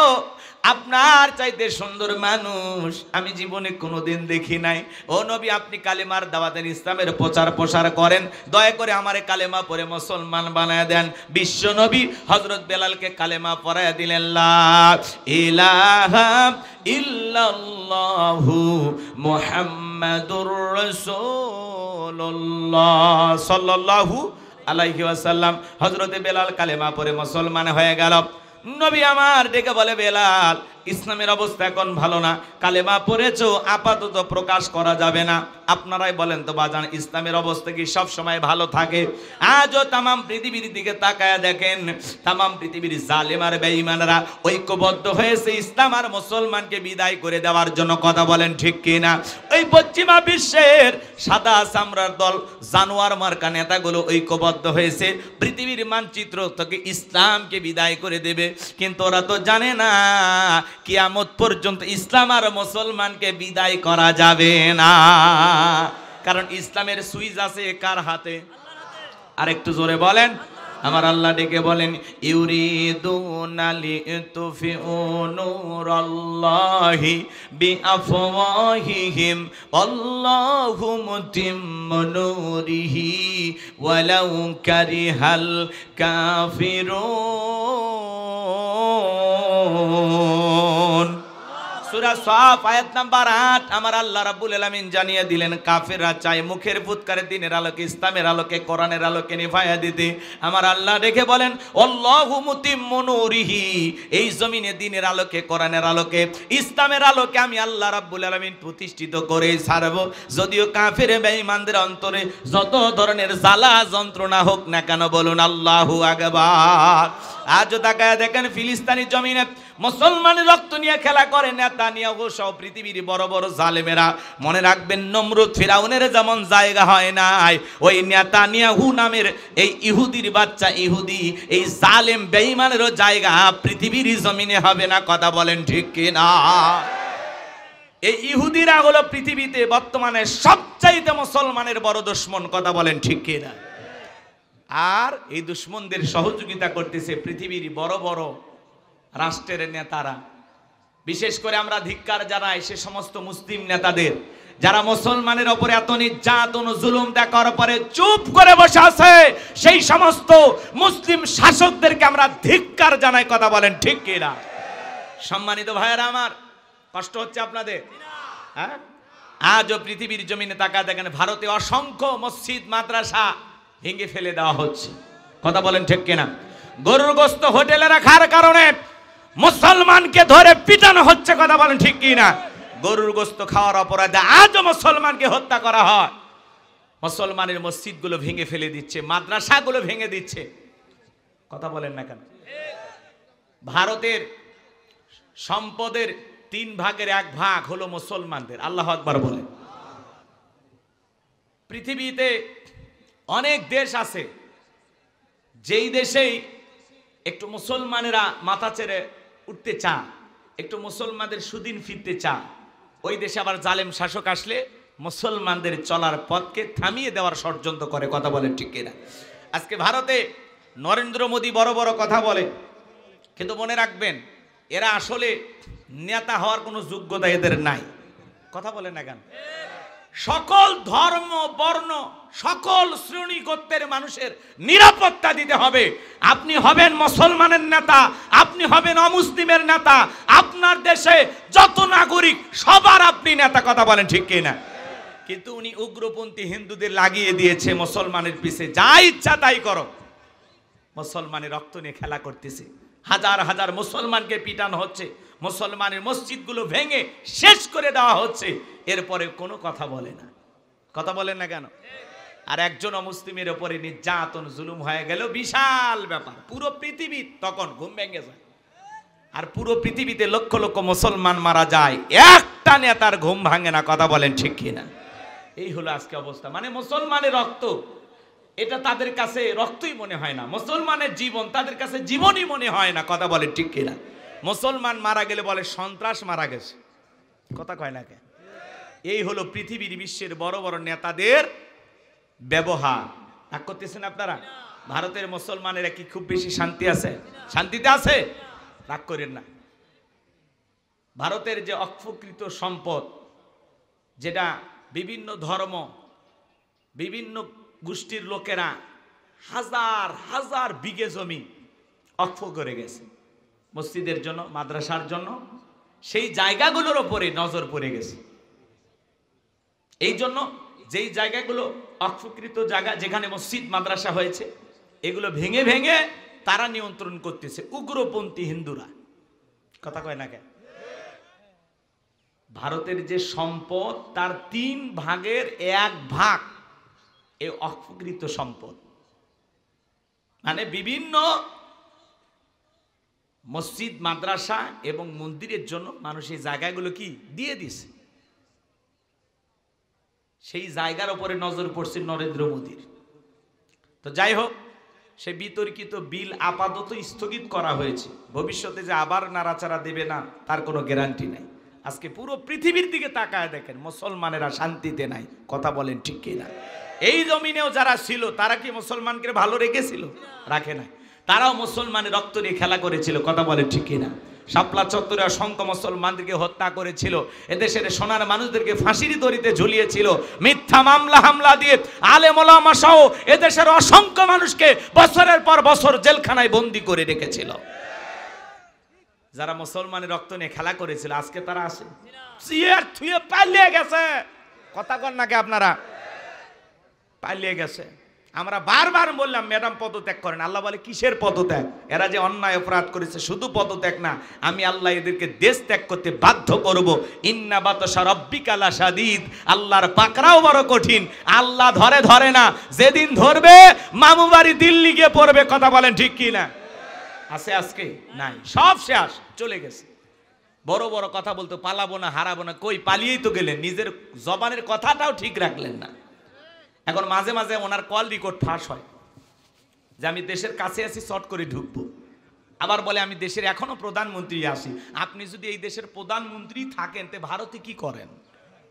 আপনার চাইতে সুন্দর মানুষ আমি জীবনে কোনোদিন দেখি নাই। ও নবী, আপনি কালেমার দাওয়াতের ইসলামের প্রচার প্রসার করেন, দয়া করে আমারে কালেমা পড়ে মুসলমান বানায় দেন। বিশ্ব নবী হযরত বেলালকে কালেমা পড়ায়া দিলেন, লা ইলাহা ইল্লাল্লাহু মুহাম্মাদুর রাসূলুল্লাহ সাল্লাল্লাহু আলাইহি ওয়াসাল্লাম। হযরতে বেলাল কালেমা পড়ে মুসলমান হয়ে গেল। নবী আমার ডেকে বলে, বেলাল, ইসলামের অবস্থা এখন ভালো না, কালেমা পড়েছো, আপাতত প্রকাশ করা যাবে না। আপনারাই বলেন তো বাজান, ইসলামের অবস্থা কি সব সময় ভালো থাকে? আজও তামাম পৃথিবীর দিকে তাকায় দেখেন, তামাম পৃথিবীর জালেম আর বেঈমানরা ঐক্যবদ্ধ হয়েছে ইসলাম আর মুসলমানকে বিদায় করে দেওয়ার জন্য। কথা বলেন ঠিক কিনা? ওই পশ্চিমা বিশ্বের সাদা চামড়ার দল জানোয়ার মার্কা নেতাগুলো ঐক্যবদ্ধ হয়েছে পৃথিবীর মানচিত্র থেকে ইসলামকে বিদায় করে দেবে, কিন্তু ওরা তো জানে না কিয়ামত পর্যন্ত ইসলাম আর মুসলমানকে বিদায় করা যাবে না। কারণ ইসলামের সুইচ আছে কার হাতে? আর একটু জোরে বলেন। আমার আল্লাহ ডেকে বলেন, ইউরিদুনা লিতুফিউ নূরাল্লাহি বিআফওয়াহিহিম আল্লাহু মুতিম্মু নূরিহি ওয়ালাউ কারিহাল কাফিরুন। সূরা সাফ আয়াত নাম্বার 8 আমার আল্লাহ রাব্বুল আলামিন জানিয়ে দিলেন, কাফেররা চায় মুখের ফুৎকারে দিনের আলোকে, ইসলামের আলোকে, কোরআনের আলোকে নিভায়া দিতে। আমার আল্লাহ দেখে বলেন, আল্লাহু মুতিম্মু নূরিহি, এই জমিনে দিনের আলোকে, কোরআনের আলোকে, ইসলামের আলোকে আমি আল্লাহ রাব্বুল আলামিন প্রতিষ্ঠিত করে ছাড়ব। যদিও কাফের বেঈমানদের অন্তরে যত ধরনের জ্বালা যন্ত্রণা হোক না কেন, বলুন আল্লাহু আকবার। আজও তাকায় দেখেন ফিলিস্তিনি জমিনে মুসলমানের রক্ত নিয়ে খেলা করে নেতানিয়াহু সহ পৃথিবীর বড় বড় জালেমেরা। মনে রাখবেন, নমরুদ ফিরাউনের যেমন জায়গা হয় নাই, ওই নেতানিয়াহু নামের এই ইহুদির বাচ্চা ইহুদি, এই জালেম বেঈমানেরও জায়গা পৃথিবীর জমিনে হবে না। কথা বলেন ঠিক কিনা? এই ইহুদিরা হলো পৃথিবীতে বর্তমানে সবচাইতে মুসলমানের বড় দুশমন। কথা বলেন ঠিক কিনা? আর এই দুশমনদের সহযোগিতা করতেছে পৃথিবীর বড় বড় রাষ্ট্রের নেতারা। বিশেষ করে আমরা ধিক্কার জানাই সে সমস্ত মুসলিম নেতাদের যারা মুসলমানের উপরে এত নির্যাতন জুলুম দেখার পরে চুপ করে বসে আছে। সেই সমস্ত মুসলিম শাসকদেরকে আমরা ধিক্কার জানাই। কথা বলেন ঠিক কিনা? সম্মানিত ভাইয়েরা আমার, কষ্ট হচ্ছে আপনাদের? হ্যাঁ, আজও পৃথিবীর জমিনে তাকায় দেখেন, ভারতে অসংখ্য মসজিদ মাদ্রাসা ভেঙে ফেলে দেওয়া হচ্ছে। কথা বলেন ঠিক কিনা? গরুর গোশত হোটেলে রাখার কারণে মুসলমানকে ধরে পিটানো হচ্ছে। কথা বলেন ঠিক কিনা? গরুর গোশত খাওয়ার অপরাধে আজও মুসলমানকে হত্যা করা হয়। মুসলমানের মসজিদগুলো ভেঙে ফেলে দিচ্ছে, মাদ্রাসাগুলো ভেঙে দিচ্ছে। কথা বলেন না কেন? ভারতের সম্পদের 3 ভাগের 1 ভাগ হলো মুসলমানদের। আল্লাহু আকবার বলেন। পৃথিবীতে অনেক দেশ আছে যেই দেশেই একটু মুসলমানেরা মাথা ছেড়ে উঠতে চায়, একটু মুসলমানদের সুদিন ফিরতে চায়, ওই দেশে আবার জালেম শাসক আসলে মুসলমানদের চলার পথকে থামিয়ে দেওয়ার ষড়যন্ত্র করে। কথা বলেন ঠিক কিনা? আজকে ভারতে নরেন্দ্র মোদী বড় বড় কথা বলে, কিন্তু মনে রাখবেন এরা আসলে নেতা হওয়ার কোনো যোগ্যতা এদের নাই। কথা বলেন না কেন? সকল ধর্ম বর্ণ সকল শ্রেণী গোত্রের মানুষের নিরাপত্তা দিতে হবে। আপনি হবেন মুসলমানের নেতা, আপনি হবেন অমুসলিমের নেতা, আপনার দেশে যত নাগরিক সবার আপনি নেতা। কথা বলেন ঠিক কিনা? কিন্তু উনি উগ্রপন্থী হিন্দুদের লাগিয়ে দিয়েছে মুসলমানের পিছে যা ইচ্ছা তাই করো। মুসলমানের রক্ত নিয়ে খেলা করতেছে, হাজার হাজার মুসলমানকে পিটানো হচ্ছে, মুসলমানের মসজিদগুলো ভেঙে শেষ করে দেওয়া হচ্ছে, এরপরে কোনো কথা বলে না। কথা বলেন না কেন? আর একজন অমুসলিমের উপরে নির্যাতন জুলুম হয়ে গেল, বিশাল ব্যাপার, পুরো পৃথিবী তখন ঘুম ভেঙে যায়। আর পুরো পৃথিবীতে লক্ষ লক্ষ মুসলমান মারা যায়, একটা নেতার ঘুম ভাঙে না। কথা বলেন ঠিক কিনা? এই হলো আজকে অবস্থা। মানে মুসলমানের রক্ত এটা তাদের কাছে রক্তই মনে হয় না, মুসলমানের জীবন তাদের কাছে জীবনই মনে হয় না। কথা বলেন ঠিক কিনা? মুসলমান মারা গেলে বলে সন্ত্রাস মারা গেছে, কথা কয় না কেন? এই হলো পৃথিবীর বিশ্বের বড় বড় নেতাদের ব্যবহার। রাগ করতেছেন আপনারা? ভারতের মুসলমানেরা কি খুব বেশি শান্তি আছে? শান্তিতে আছে? রাগ করেন না। ভারতের যে অক্ষকৃত সম্পদ, যেটা বিভিন্ন ধর্ম বিভিন্ন গোষ্ঠীর লোকেরা হাজার হাজার বিঘে জমি অক্ষ করে গেছে মসজিদের জন্য, মাদ্রাসার জন্য, সেই জায়গাগুলোর উপরে নজর পড়ে গেছে। এই জন্য যেই জায়গাগুলো অক্ষকৃত জায়গা, যেখানে মসজিদ মাদ্রাসা হয়েছে, এগুলো ভেঙে ভেঙে তারা নিয়ন্ত্রণ করতেছে উগ্রপন্থী হিন্দুরা। কথা কয় না কেন? ভারতের যে সম্পদ তার 3 ভাগের 1 ভাগ এই অক্ষকৃত সম্পদ। মানে বিভিন্ন মসজিদ মাদ্রাসা এবং মন্দিরের জন্য মানুষ এই জায়গাগুলো কি দিয়ে দিছে। সেই জায়গার উপরে নজর পড়ছে নরেন্দ্র মোদীর। তো যাই হোক, সে বিতর্কিত বিল আপাতত স্থগিত করা হয়েছে, ভবিষ্যতে যে আবার নাড়াচাড়া দেবে না তার কোনো গ্যারান্টি নাই। আজকে পুরো পৃথিবীর দিকে তাকায় দেখেন, মুসলমানেরা শান্তিতে নাই। কথা বলেন ঠিক কিনা? এই জমিনেও যারা ছিল তারা কি মুসলমানকে ভালো রেখেছিল? রাখে না। তারাও মুসলমানের রক্ত নিয়ে খেলা করেছিল। কথা বলেন ঠিক কিনা? শাপলা চত্বরে অসংখ্য মুসলমানদেরকে হত্যা করেছিল, এদেশের সোনার মানুষদেরকে ফাঁসির দড়িতে ঝুলিয়েছিল, মিথ্যা মামলা হামলা দিয়ে আলেম ওলামা সহ এদেশের অসংখ্য মানুষকে বছরের পর বছর জেলখানায় বন্দী করে রেখেছিল। যারা মুসলমানের রক্ত নিয়ে খেলা করেছিল আজকে তারা আসে চেয়ার থুয়ে পালিয়ে গেছে। কথা কন নাকি আপনারা? পালিয়ে গেছে। আমরা বারবার বললাম ম্যাডাম পদত্যাগ করেন। আল্লাহ বলে কিসের পদত্যাগ? এরা যে অন্যায় অপরাধ করেছে, শুধু পদত্যাগ না, আমি আল্লাহ এদেরকে দেশ ত্যাগ করতে বাধ্য করব। ইন্না বাতশা রাব্বিকা লাশাদীদ, আল্লাহর পাকড়াও বড় কঠিন। আল্লাহ ধরে ধরে না, যেদিন ধরবে মামু বাড়ি দিল্লি গিয়ে পড়বে। কথা বলেন ঠিক কি না? আছে আজকে? নাই, সব শেষ, চলে গেছে। বড় বড় কথা বলতো পালাবো না হারাবো না, কই পালিয়েই তো গেলেন, নিজের জবানের কথাটাও ঠিক রাখলেন না। এখন মাঝে মাঝে ওনার কল রেকর্ড ফাঁস হয় যে আমি দেশের কাছে আছি, শর্ট করে ঢুকবো। আবার বলে আমি দেশের এখনো প্রধানমন্ত্রী আছি। আপনি যদি এই দেশের প্রধানমন্ত্রী থাকেন তে ভারতে কি করেন?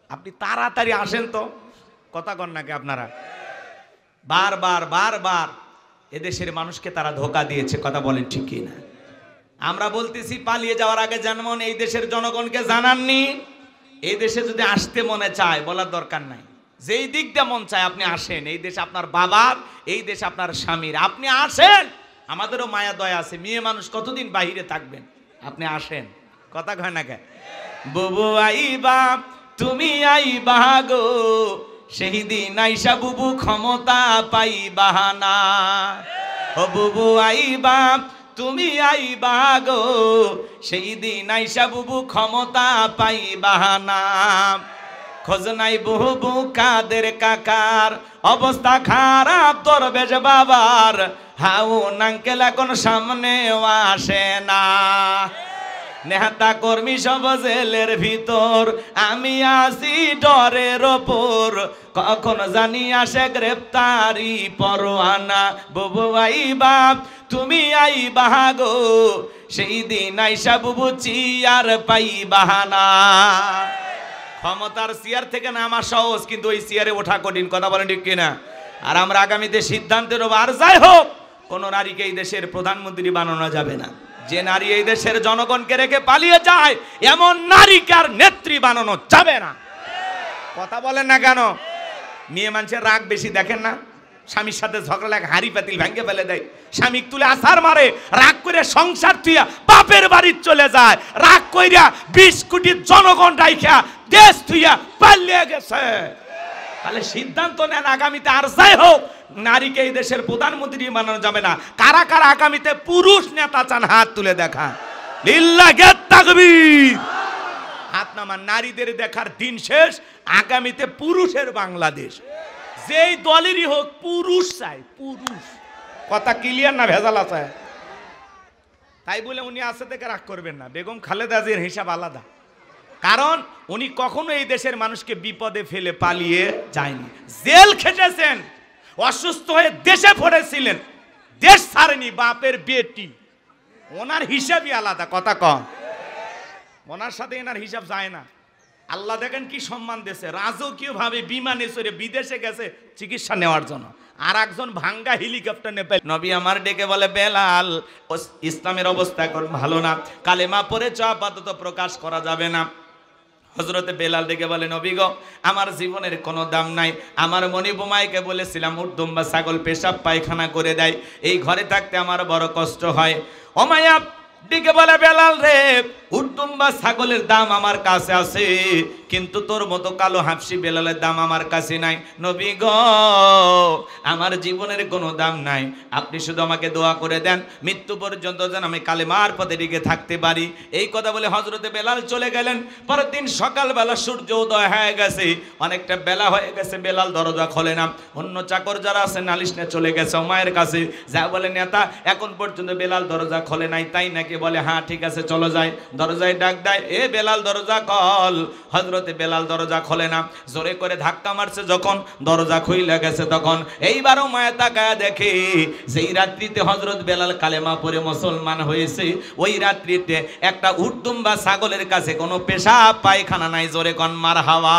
আপনি তাড়াতাড়ি আসেন তো। কথা কন নাকি আপনারা? বারবার বারবার এদেশের মানুষকে তারা ধোকা দিয়েছে। কথা বলেন ঠিক কি না? আমরা বলতেছি পালিয়ে যাওয়ার আগে যেমন এই দেশের জনগণকে জানাননি, এই দেশে যদি আসতে মনে চায় বলার দরকার নাই। যেই দিক দিয়ে মন চায় আপনি আসেন। এই দেশ আপনার বাবার, এই দেশ আপনার স্বামীর, আপনি আসেন। আমাদেরও মায়া দয়া আছে, মেয়ে মানুষ কতদিন বাহিরে থাকবেন, আপনি আসেন। কথা কয় না কে? বুবু আইবা তুমি আইবা গো, সেই দিন আইসা বুবু ক্ষমতা পাইবা না। ও বুবু আইবা তুমি আইবা গো, সেই দিন আইসা বুবু ক্ষমতা পাইবা না। খোঁজ নাই বুবু কাদের কাকার, অবস্থা খারাপ তোর বেশ বাবার, হাউ নাঙ্কেল এখন সামনেও আসে না। নেতা কর্মী সব জেলের ভিতর, আমি আসি ডরের ওপর, কখন জানি আসে গ্রেপ্তারি পরোয়ানা। বুবু আইবা তুমি আইবা গো, সেই দিন আইসা বুবু চিয়ার পাইবা না। ক্ষমতার চেয়ার থেকে নামা সহজ, কিন্তু ওই চেয়ারে ওঠা কঠিন। কথা বলেন ঠিক কিনা? আর আমরা আগামীতে সিদ্ধান্ত নেব, আর যাই হোক কোন নারীকে এই দেশের প্রধানমন্ত্রী বানানো যাবে না। যে নারী এই দেশের জনগণকে রেখে পালিয়ে যায়, এমন নারীকে আর নেত্রী বানানো যাবে না। কথা বলেন না কেন? মেয়ে মানুষের রাগ বেশি, দেখেন না স্বামীর সাথে ঝগড়া লাগে হাঁড়ি পাতিল ভেঙে ফেলে দেয়, স্বামী তুলে আছাড় মারে, রাগ করে সংসার থুইয়া বাপের বাড়ি চলে যায়, রাগ কইরা 20 কোটি জনগণ রাইখা দেশ থুইয়া পালিয়ে গেছে। তাহলে সিদ্ধান্ত নেন আগামীতে আর যাই হোক নারীকে এই দেশের প্রধানমন্ত্রী বানানো যাবে না। কারা কারা আগামীতে পুরুষ নেতা চান হাত তুলে দেখা, লিল্লাহি তাকবীর। হাত নামান। নারীদের দেখার দিন শেষ, আগামীতে পুরুষের বাংলাদেশ। যেই দলেরই হোক পুরুষ চাই, পুরুষ। কথা ক্লিয়ার না ভেজাল আছে? তাই বলে উনি আছে থেকে রাগ করবেন না, বেগম খালেদা জিয়ার হিসাব আলাদা। কারণ উনি কখনো এই দেশের মানুষকে বিপদে ফেলে পালিয়ে যায়নি, জেল খেটেছেন, অসুস্থ হয়ে দেশে পড়েছিলেন, দেশ ছাড়েনি, বাপের বেটি। ওনার হিসাবই আলাদা। কথা কম, ওনার সাথে এনার হিসাব যায় না। আল্লাহ দেখেন কি সম্মান দিয়েছে, রাজকীয় ভাবে বিমানে চড়ে বিদেশে গেছে চিকিৎসা নেওয়ার জন্য, আর একজন ভাঙ্গা হেলিকপ্টার নেপে নবী আমার ডেকে বলে, বেলাল ইসলামের অবস্থা এখন ভালো না, কালেমা পড়ে আপাতত প্রকাশ করা যাবে না। হযরতে বেলাল ডেকে বলে, নবী গো আমার জীবনের কোনো দাম নাই, আমার মনি বোমাইকে বলেছিলাম উট দুম্বা ছাগল পেশাব পায়খানা করে দেয়, এই ঘরে থাকতে আমার বড় কষ্ট হয়। ওমাইয়া ডেকে বলে, বেলাল রে উট দুম্বা ছাগলের দাম আমার কাছে আছে, কিন্তু তোর মতো কালো হাফসি বেলালের দাম আমার কাছে নাই। নবী গো আমার জীবনের কোনো দাম নাই, আপনি শুধু আমাকে দোয়া করে দেন মৃত্যু পর্যন্ত যেন আমি কালেমার পথে টিকে থাকতে পারি। এই কথা বলে হযরতে বেলাল চলে গেলেন। পরের দিন সকালবেলা সূর্য উদয় হয়ে গেছে, অনেকটা বেলা হয়ে গেছে, বেলাল দরজা খোলে না। অন্য চাকর যারা আছে নালিশ নিয়ে চলে গেছে মায়ের কাছে, যা বলে নেতা এখন পর্যন্ত বেলাল দরজা খোলে নাই, তাই নাকি? বলে হ্যাঁ ঠিক আছে চলো যাই। দরজায় ডাক দেয়, এ বেলাল দরজা খোল। হযরতে বেলাল দরজা খোলে না, জোরে করে ধাক্কা মারছে, যখন দরজা খুইলা গেছে তখন এইবারও মায়া তাকায় দেখে যেই রাত্রিতে হযরত বেলাল কালেমা পড়ে মুসলমান হয়েছে, ওই রাত্রিতে একটা উট দুম্বা ছাগলের কাছে কোনো পেশাব পায়খানা নাই। জোরে কোন মারহাবা।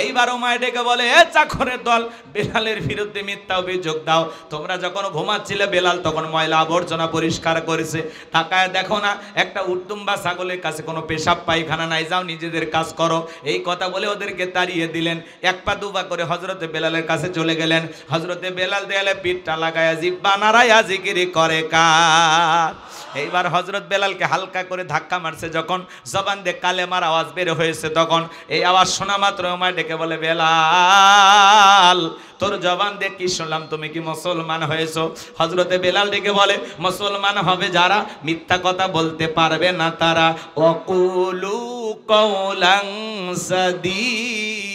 এইবারও মায়া ডেকে বলে, এ চাকরের দল, বেলালের বিরুদ্ধে মিথ্যা অভিযোগ দাও, তোমরা যখন ঘুমাচ্ছিলে বেলাল তখন ময়লা আবর্জনা পরিষ্কার করেছে, তাকায় দেখো না একটা উট দুম্বা ছাগলের কাছে কোনো পেশাব পায়খানা নাই, যাও নিজেদের কাজ করো। এই কথা বলে ওদেরকে তাড়িয়ে দিলেন। এক পা দুপা করে হযরতে বেলালের কাছে চলে গেলেন। হযরতে বেলাল দেয়ালে পিঠটা লাগায়া জিহ্বা নাড়ায়া জিকির করে কার। এইবার হযরত বেলালকে হালকা করে ধাক্কা মারছে, যখন জবান দিয়ে কালেমার আওয়াজ বের হয়েছে, তখন এই আওয়াজ শোনা মাত্র ওমর ডেকে বলে, বেলাল তোর জবান দিয়ে কি শুনলাম, তুমি কি মুসলমান হয়েছো? হযরতে বেলাল ডেকে বলে, মুসলমান হবে যারা মিথ্যা কথা বলতে পারবে না তারা। ওয়াকুলু কওলান সাদীদা।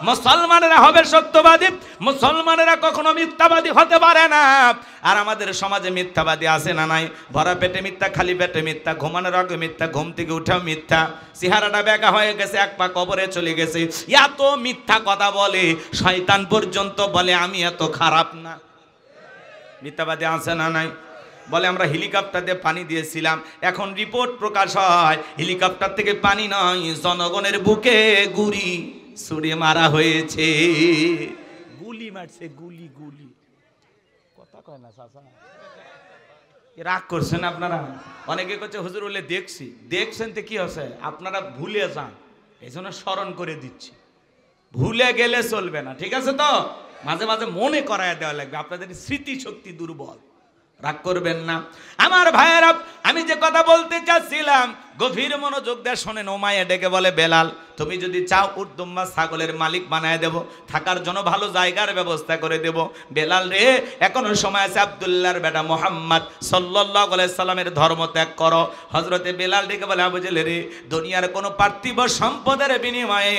মুসলমানেরা হবে সত্যবাদী, মুসলমানেরা কখনো মিথ্যাবাদী হতে পারে না। আর আমাদের সমাজে মিথ্যাবাদী আছে না নাই? ভরা পেটে মিথ্যা, খালি পেটে মিথ্যা, ঘুমানোর আগে মিথ্যা, ঘুম থেকে উঠেও মিথ্যা, চেহারাটা বেঁকা হয়ে গেছে, এক পা কবরে চলে গেছে, এত মিথ্যা কথা বলে শয়তান পর্যন্ত বলে আমি এত খারাপ না। মিথ্যাবাদী আছে না নাই? বলে আমরা হেলিকপ্টার দিয়ে পানি দিয়েছিলাম, এখন রিপোর্ট প্রকাশ হয় হেলিকপ্টার থেকে পানি নয়, জনগণের বুকে গুলি ছুড়ে মারা হয়েছে। গুলি মারছে, গুলি গুলি। কথা কয় না চাচা, রাগ করছেন আপনারা? অনেকে করছে হুজুর বলে দেখছি, দেখছেন তো কি হচ্ছে? আপনারা ভুলে যান, এই জন্য স্মরণ করে দিচ্ছি। ভুলে গেলে চলবে না, ঠিক আছে তো? মাঝে মাঝে মনে করায় দেওয়া লাগবে, আপনাদের স্মৃতিশক্তি দুর্বল। রাগ করবেন না আমার ভাইয়েরা, আমি যে কথা বলতে চাচ্ছিলাম গভীর মনোযোগ দিয়ে শোনেন। ওমাইয়া ডেকে বলে, বেলাল তুমি যদি চাও উট দুম্বা ছাগলের মালিক বানায় দেব, থাকার জন্য ভালো জায়গার ব্যবস্থা করে দেব। বেলাল রে এখনো সময় আছে, আব্দুল্লাহর বেটা মুহাম্মদ সাল্লাল্লাহু আলাইহি সাল্লামের ধর্ম ত্যাগ করো। হযরতে বেলাল ডেকে বলে, আবু জেহেল রে দুনিয়ার কোনো পার্থিব সম্পদের বিনিময়ে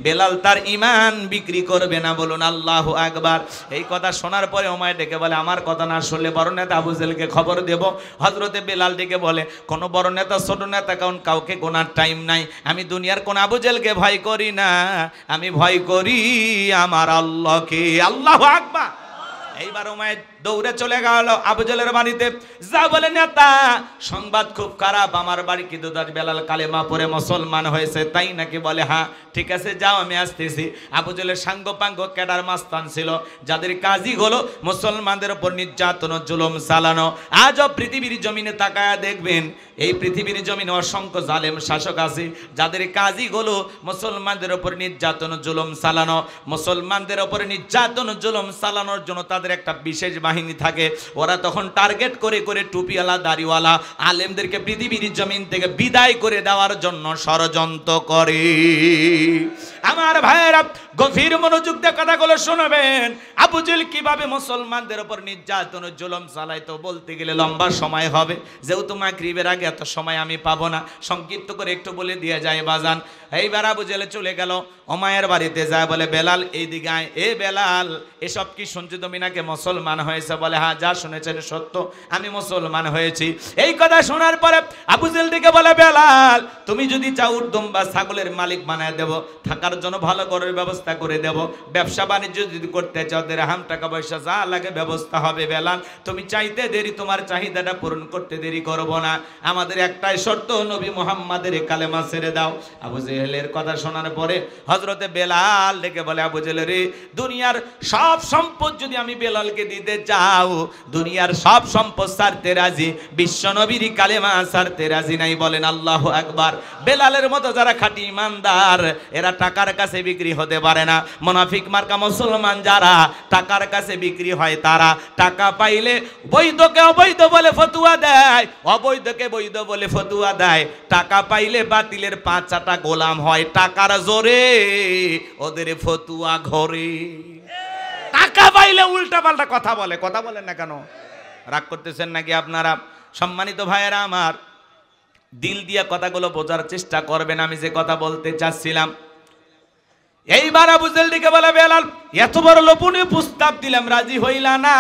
বেলাল তার ঈমান বিক্রি করবে না, বলুন আল্লাহু আকবার। এই কথা শোনার পরে ওমাইয়া ডেকে বলে, আমার কথা না শুনলে বড় নেতা আবু জেহেলকে খবর দেব। হযরতে বেলাল ডেকে বলে, কোনো বড় নেতা ছোট নেতা কারণ কাউকে গোনার টাইম নাই, আমি দুনিয়ার কোন আবু জেহেলকে ভয় করি না, আমি ভয় করি আমার আল্লাহকে। আল্লাহু আকবার। এইবার ওমায় দৌড়ে চলে গেল আবু জেলের বাড়িতে, যা বলে নেতা সংবাদ খুব খারাপ, আমার বাড়ি কিন্তু বেলাল কালেমা পড়ে মুসলমান হয়েছে। তাই নাকি? বলে হ্যাঁ। ঠিক আছে যাও আমি আসতেছি। আবু জেলের সাঙ্গ পাঙ্গ ক্যাডার মাস্তান ছিল, যাদের কাজই হলো মুসলমানদের উপর নির্যাতন জুলুম চালানো। আজও পৃথিবীর জমিনে তাকায়া দেখবেন, এই পৃথিবীর জমিনে অসংখ্য জালেম শাসক আছে, যাদের কাজই হলো মুসলমানদের উপর নির্যাতন জুলুম চালানো। মুসলমানদের উপর নির্যাতন জুলুম চালানোর জন্য তাদের একটা বিশেষ বাহিনী থাকে। ওরা তখন টার্গেট করে করে টুপিওয়ালা দাড়িওয়ালা আলেমদেরকে পৃথিবীর জমিন থেকে বিদায় করে দেওয়ার জন্য ষড়যন্ত্র করে। আমার ভাইয়েরা গভীর মনোযোগ দিয়ে কথাগুলো শুনবেন। আবু জেল কিভাবে মুসলমানদের উপর নির্যাতন জুলুম চালাইতো বলতে গেলে লম্বা সময় হবে, যেহেতু মাগরিবের আগে এত সময় আমি পাবো না, সংক্ষিপ্ত করে একটু বলে দিয়ে যায় বাজান। এইবার আবু জেলে চলে গেল ওমায়ের বাড়িতে, যায় বলে বেলাল এইদিকে আয়। এ বেলাল এসব কি শুনছি তুমি নাকি মুসলমান হয়েছে? বলে হ্যাঁ যা শুনেছেন সত্য, আমি মুসলমান হয়েছি। এই কথা শোনার পরে আবু জেল দিকে বলে বেলাল তুমি যদি চাও উর্দম বা ছাগলের মালিক বানায় দেব, থাকার জন্য ভালো ঘরের ব্যবস্থা করে দেব, ব্যবসা বাণিজ্য যদি করতে চাও দেড়হাম টাকা পয়সা যা লাগে ব্যবস্থা হবে। বেলাল তুমি চাইতে দেরি, তোমার চাহিদাটা পূরণ করতে দেরি করব না, আমাদের একটাই শর্ত নবী মুহাম্মাদের কালেমা ছেড়ে দাও। আবু জেহেলের কথা শোনার পরে হযরতে বেলাল ডেকে বলে আবু জেহেল রে, দুনিয়ার সব সম্পদ যদি আমি বেলালকে দিতে চাও, দুনিয়ার সব সম্পদ ছাড়তে রাজি, বিশ্ব নবীর কালেমা ছাড়তে রাজি নাই। বলেন আল্লাহু আকবার। বেলালের মতো যারা খাঁটি ইমানদার এরা টাকার কাছে বিক্রি হতে পারে না। মুনাফিক মার্কা মুসলমান যারা টাকার কাছে বিক্রি হয়, তারা টাকা পাইলে বৈধকে অবৈধ বলে ফতুয়া দেয়, অবৈধকে বৈধ বলে ফতুয়া দেয়। টাকা পাইলে বাতিলের পাঁচ চাটা গোলাম হয়, টাকার জোরে ওদের ফতুয়া ঘরে। টাকা পাইলে উল্টা পাল্টা কথা বলে। কথা বলেন না কেন? রাগ করতেছেন নাকি আপনারা? সম্মানিত ভাইয়েরা আমার, দিল দিয়া কথাগুলো বোঝার চেষ্টা করবেন আমি যে কথা বলতে চাচ্ছিলাম। এইবার আবু জেহেল দিকে বলে বেলাল এত বড় লোভনীয় প্রস্তাব দিলাম রাজি হইলা না,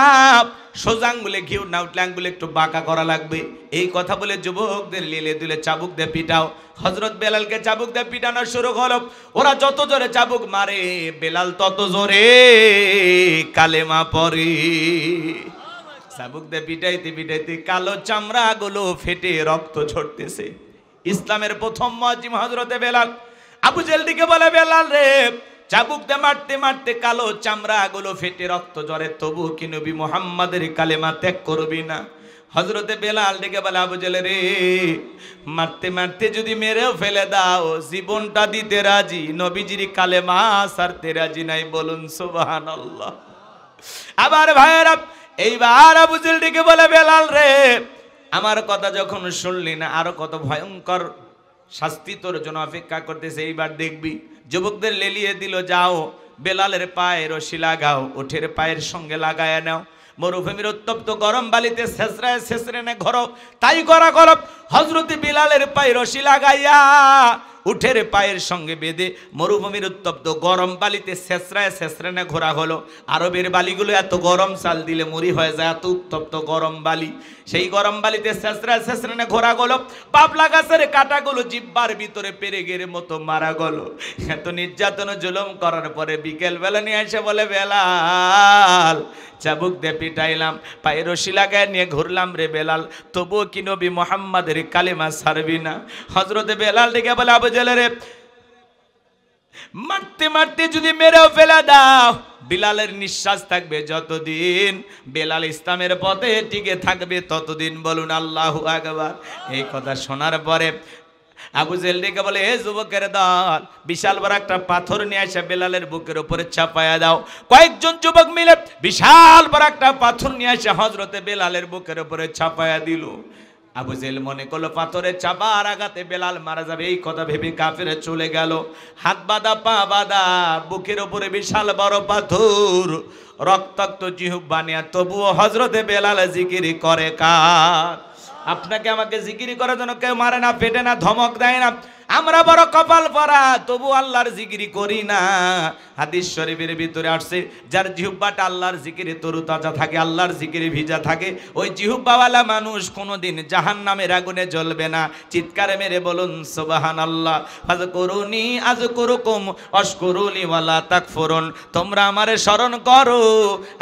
সোজা আঙ্গুলে ঘিউ না উঠলে আঙ্গুলে একটু বাঁকা করা লাগবে। এই কথা বলে যুবকদের লেলে দুলে চাবুক দিয়ে পিটাও। হযরত বেলালকে চাবুক দিয়ে পিটানো শুরু হলো। ওরা যত জোরে চাবুক মারে বেলাল তত জোরে কালেমা পড়ে। চাবুক দিয়ে পিটাইতে পিটাইতে কালো চামড়া গুলো ফেটে রক্ত ঝরতেছে। ইসলামের প্রথম মুয়াজ্জিন হযরতে বেলাল। আবু জেহেল দিকে বলে বেলাল রে, চাবুক দিয়ে মারতে মারতে কালো চামড়া গুলো ফেটে রক্ত ঝরে, তবু কি নবী মুহাম্মাদের কালেমা ত্যাগ করবি না? হযরতে বেলাল ডেকে বলে আবু জেহেল রে, মারতে মারতে যদি মেরেও ফেলে দাও জীবনটা দিতে রাজি, নবীজির কালেমা ছাড়তে রাজি নাই। বলুন সুবহানাল্লাহ। আবার ভাইয়েরা এইবার আবু জেহেল ডেকে বলে বেলাল রে, আমার কথা যখন শুনলি না, আরো কত ভয়ঙ্কর শাস্তি তোর জন্য অপেক্ষা করতেছে, এইবার দেখবি। যুবকদের লেলিয়ে দিল, যাও বেলালের পায়ে রশি লাগাও, উঠের পায়ের সঙ্গে লাগায় নাও, মরুভূমির উত্তপ্ত গরম বালিতে ছেঁচড়ায় ছেঁচড়ে নে ঘর। তাই করা গরব হযরতে বেলালের পায়ে রশি লাগাইয়া উঠের পায়ের সঙ্গে বেঁধে মরুভূমির উত্তপ্ত গরম বালিতে ছেঁচড়ায় ছেঁচড়ে নে ঘোরা হলো। আরবের বালিগুলো এত গরম, চাল দিলে মরি হয়ে যায়, এত উত্তপ্ত গরম বালি। সেই গরম বালিতে ছেঁচড়ায় ছেঁচড়ে নে ঘোরা গেল। পাবলা গাছের কাঁটাগুলো জিব্বার ভিতরে পেরেকের মতো মারা গেল। এত নির্যাতন জুলুম করার পরে বিকেল বেলা নিয়ে এসে বলে বেলাল চাবুক দিয়ে পিটাইলাম, পায়ে রশি লাগায় নিয়ে ঘুরলাম রে বেলাল, তবুও কি নবী মুহাম্মাদের কালেমা ছাড়বি না? হযরতে বেলাল ডেকে বলে আবু জেহেল রে, মারতে মারতে যদি মেরেও ফেলে দাও, বেলালের নিঃশ্বাস থাকবে যতদিন, বেলাল ইসলামের পথে টিকে থাকবে ততদিন। বলুন আল্লাহু আকবার। এই কথা শোনার পরে আবু জেহেল ডেকে বলে, হে যুবকের দল, বিশাল বড় একটা পাথর নিয়ে এসে বেলালের বুকের উপরে চাপায়া দাও। কয়েকজন যুবক মিলে বিশাল বড় একটা পাথর নিয়ে এসে হযরতে বেলালের বুকের উপরে চাপায়া দিল। আবু জেহেল মনে করলো পাথরে চাপার আঘাতে বেলাল মারা যাবে, এই কথা ভেবে কাফেরে চলে গেল। হাত বাঁধা পা বাঁধা, বুকের উপরে বিশাল বড় পাথর, রক্তাক্ত জিহ্বা বানিয়া, তবুও হযরতে বেলাল জিকির করে কার? আপনাকে আমাকে জিকির করার জন্য কেউ মারে না, পেটে না, ধমক দেয় না। আমরা বড় কপাল পরা, তবু আল্লাহর জিকিরি করি না। হাদিস শরীফের ভিতরে আসছে, যার জিহ্বাটা আল্লাহর জিকিরে তরুতাজা থাকে, আল্লাহর জিকিরে ভিজা থাকে, ওই জিহ্বাওয়ালা মানুষ কোনোদিন জাহান্নামের আগুনে জ্বলবে না। চিৎকার মেরে বলুন সুবহানাল্লাহ। ফাযকুরুনি আযকুরুকুম ওয়াশকুরুলি ওয়ালা তাকফুরুন। তোমরা আমারে স্মরণ করো,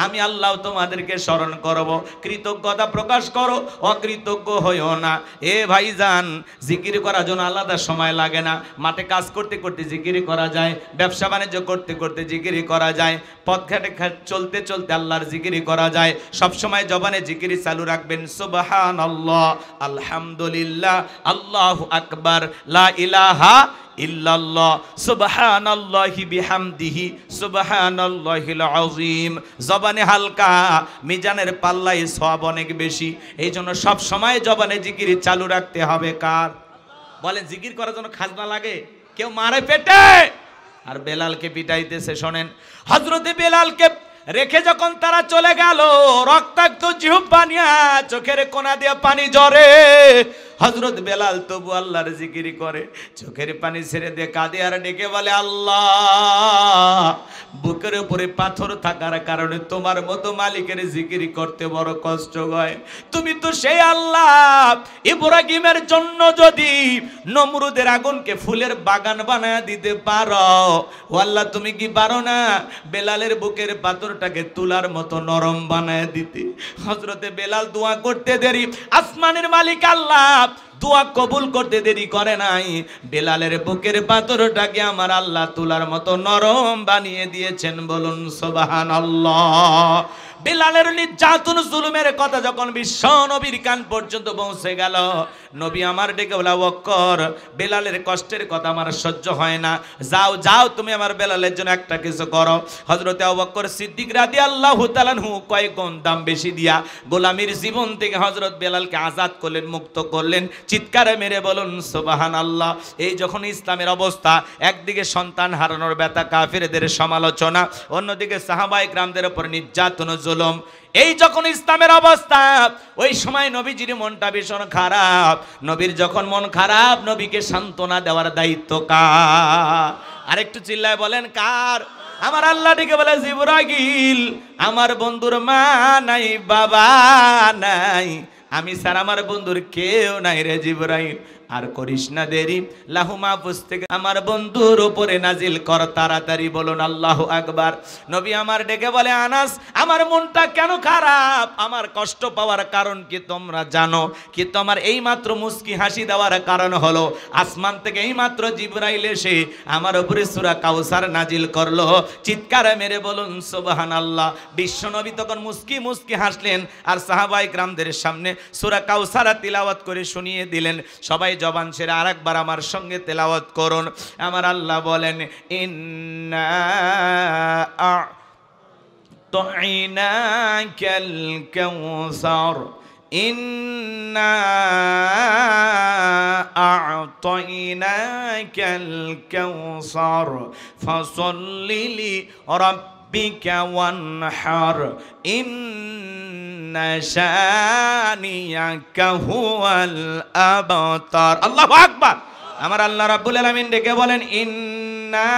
আমি আল্লাহ তোমাদেরকে স্মরণ করব। কৃতজ্ঞতা প্রকাশ করো, অকৃতজ্ঞ হইও না। এ ভাইজান, জিকির করার জন্য আলাদা সময় লাগে না। মাঠে কাজ করতে করতে জিকির করা যায়, ব্যবসা বাণিজ্য করতে করতে জিকির করা যায়, পথ ঘাটে চলতে চলতে আল্লাহর জিকির করা যায়। সব সময় জবানে জিকির চালু রাখবেন। সুবহানাল্লাহ, আলহামদুলিল্লাহ, আল্লাহু আকবার, লা ইলাহা ইল্লাল্লাহ, সুবহানাল্লাহি বিহামদিহি, সুবহানাল্লাহিল আযীম। জবানে হালকা, মিজানের পাল্লায় সওয়াব অনেক বেশি। এই জন্য সব সময় জবানে জিকির চালু রাখতে হবে। কার বলেন জিকির করার জন্য খাজনা লাগে? কেউ মারে পেটে। আর বেলালকে পিটাইতেছে, শোনেন। হযরতে বেলালকে রেখে যখন তারা চলে গেল, রক্তাক্ত জিহ্বা নিয়া চোখের কোনা দিয়ে পানি ঝরে। হযরত বেলাল তবু আল্লাহর জিকির করে, চোখের পানি ছেড়ে দিয়ে কাঁদে আর ডেকে বলে, আল্লাহ, বুকের উপরে পাথর থাকার কারণে তোমার মতো মালিকের জিকির করতে বড় কষ্ট হয়। তুমি তো সেই আল্লাহ, ইব্রাহিমের জন্য যদি নমরুদের আগুনকে ফুলের বাগান বানায় দিতে পারো, ও আল্লাহ, তুমি কি পারো না বেলালের বুকের পাথরটাকে তুলার মতো নরম বানায় দিতে? হযরতে বেলাল দোয়া করতে দেরি, আসমানের মালিক আল্লাহ দোয়া কবুল করতে দেরি করে নাই। বেলালের বুকের পাথরটাকে আমার আল্লাহ তুলার মতো নরম বানিয়ে দিয়েছেন। বলুন সুবহানাল্লাহ। বেলালের নির্যাতন জুলুমের কথা যখন বিশ্ব নবীর কান পর্যন্ত পৌঁছে গেল, নবী আমার ডেকে বলা, ওয়াক্কর, বেলালের কষ্টের কথা আমার সহ্য হয় না, যাও যাও, তুমি আমার বেলালের জন্য একটা কিছু করো। হযরতে আবু বকর সিদ্দিক রাদিয়াল্লাহু তাআলা আনহু কয়েক গুণ দাম বেশি দিয়া গোলামীর জীবন থেকে হযরত বেলালকে আজাদ করলেন, মুক্ত করলেন। চিৎকারে মেরে বলুন সুবহানাল্লাহ। এই যখন ইসলামের অবস্থা, একদিকে সন্তান হারানোর ব্যথা, কাফেরদের সমালোচনা, অন্যদিকে সাহাবায়ে কেরামদের উপর নির্যাতন, জুলুম, এই যখন ইসলামের অবস্থা, ওই সময় নবীজির মনটা ভীষণ খারাপ। নবীর যখন মন খারাপ, নবীকে সান্ত্বনা দেওয়ার দায়িত্ব কার? আরেকটু চিল্লায় বলেন কার? আমার আল্লাহ ডেকে বলে, জিবরাইল, আমার বন্ধুর মা নাই, বাবা নাই, আমি স্যার আমার বন্ধুর কেউ নাই রে জিবরাইল। আর করিস না দেরি, লাহু মাহফুজ থেকে আমার বন্ধুর উপরে নাজিল কর তাড়াতাড়ি। বলুন আল্লাহু আকবার। নবী আমার ডেকে বলে, আনাস, আমার মনটা কেন খারাপ? আমার কষ্ট পাওয়ার কারণ কি তোমরা জানো? কি তোমার এই মাত্র মুস্কি হাসি দেওয়ার কারণ হলো আসমান থেকে এই মাত্র জিবরাইল এসে আমার উপরে সূরা কাউসার নাজিল করলো। চিৎকার মেরে বলুন সুবহানাল্লাহ। বিশ্ব নবী তখন মুস্কি মুস্কি হাসলেন আর সাহাবায়ে কেরামদের সামনে সূরা কাউসার তিলাওয়াত করে শুনিয়ে দিলেন। সবাই জবান ছেড়ে আরেকবার আমার সঙ্গে তেলাওয়াত করুন। আমার আল্লাহ বলেন, ইন্না আ'তাইনাকাল কাউসার, ইন্না আ'তাইনাকাল কাউসার, ফাসাল্লি লিরাব্বিকা ওয়ানহার, ইন্না শানিয়াকা হুয়াল আবতার। আল্লাহু আকবার। আমার আল্লাহ রাব্বুল আলামিন ডেকে বলেন, ইন্না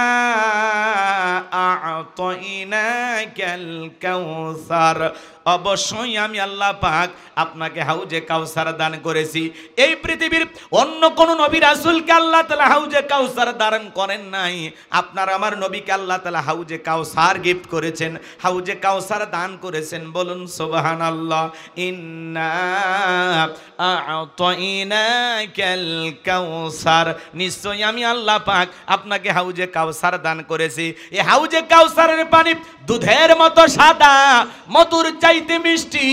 আ'তাইনাকাল কাউসার, অবশ্যই আমি আল্লাহ পাক আপনাকে হাউজে কাউসার দান করেছি। এই পৃথিবীর অন্য কোন নবী রাসূলকে আল্লাহ তাআলা হাউজে কাউসার দান করেন নাই। আপনার আমার নবীকে আল্লাহ তাআলা হাউজে কাউসার গিফট করেছেন, হাউজে কাউসার দান করেছেন। বলুন সুবহানাল্লাহ। ইন্না আ'তাইনাকাল কাউসার, নিশ্চয়ই আমি আল্লাহ পাক আপনাকে হাউজে কাউসার দান করেছি। এই হাউজে কাউসারের পানি দুধের মতো সাদা, মধুর চাইতে মিষ্টি,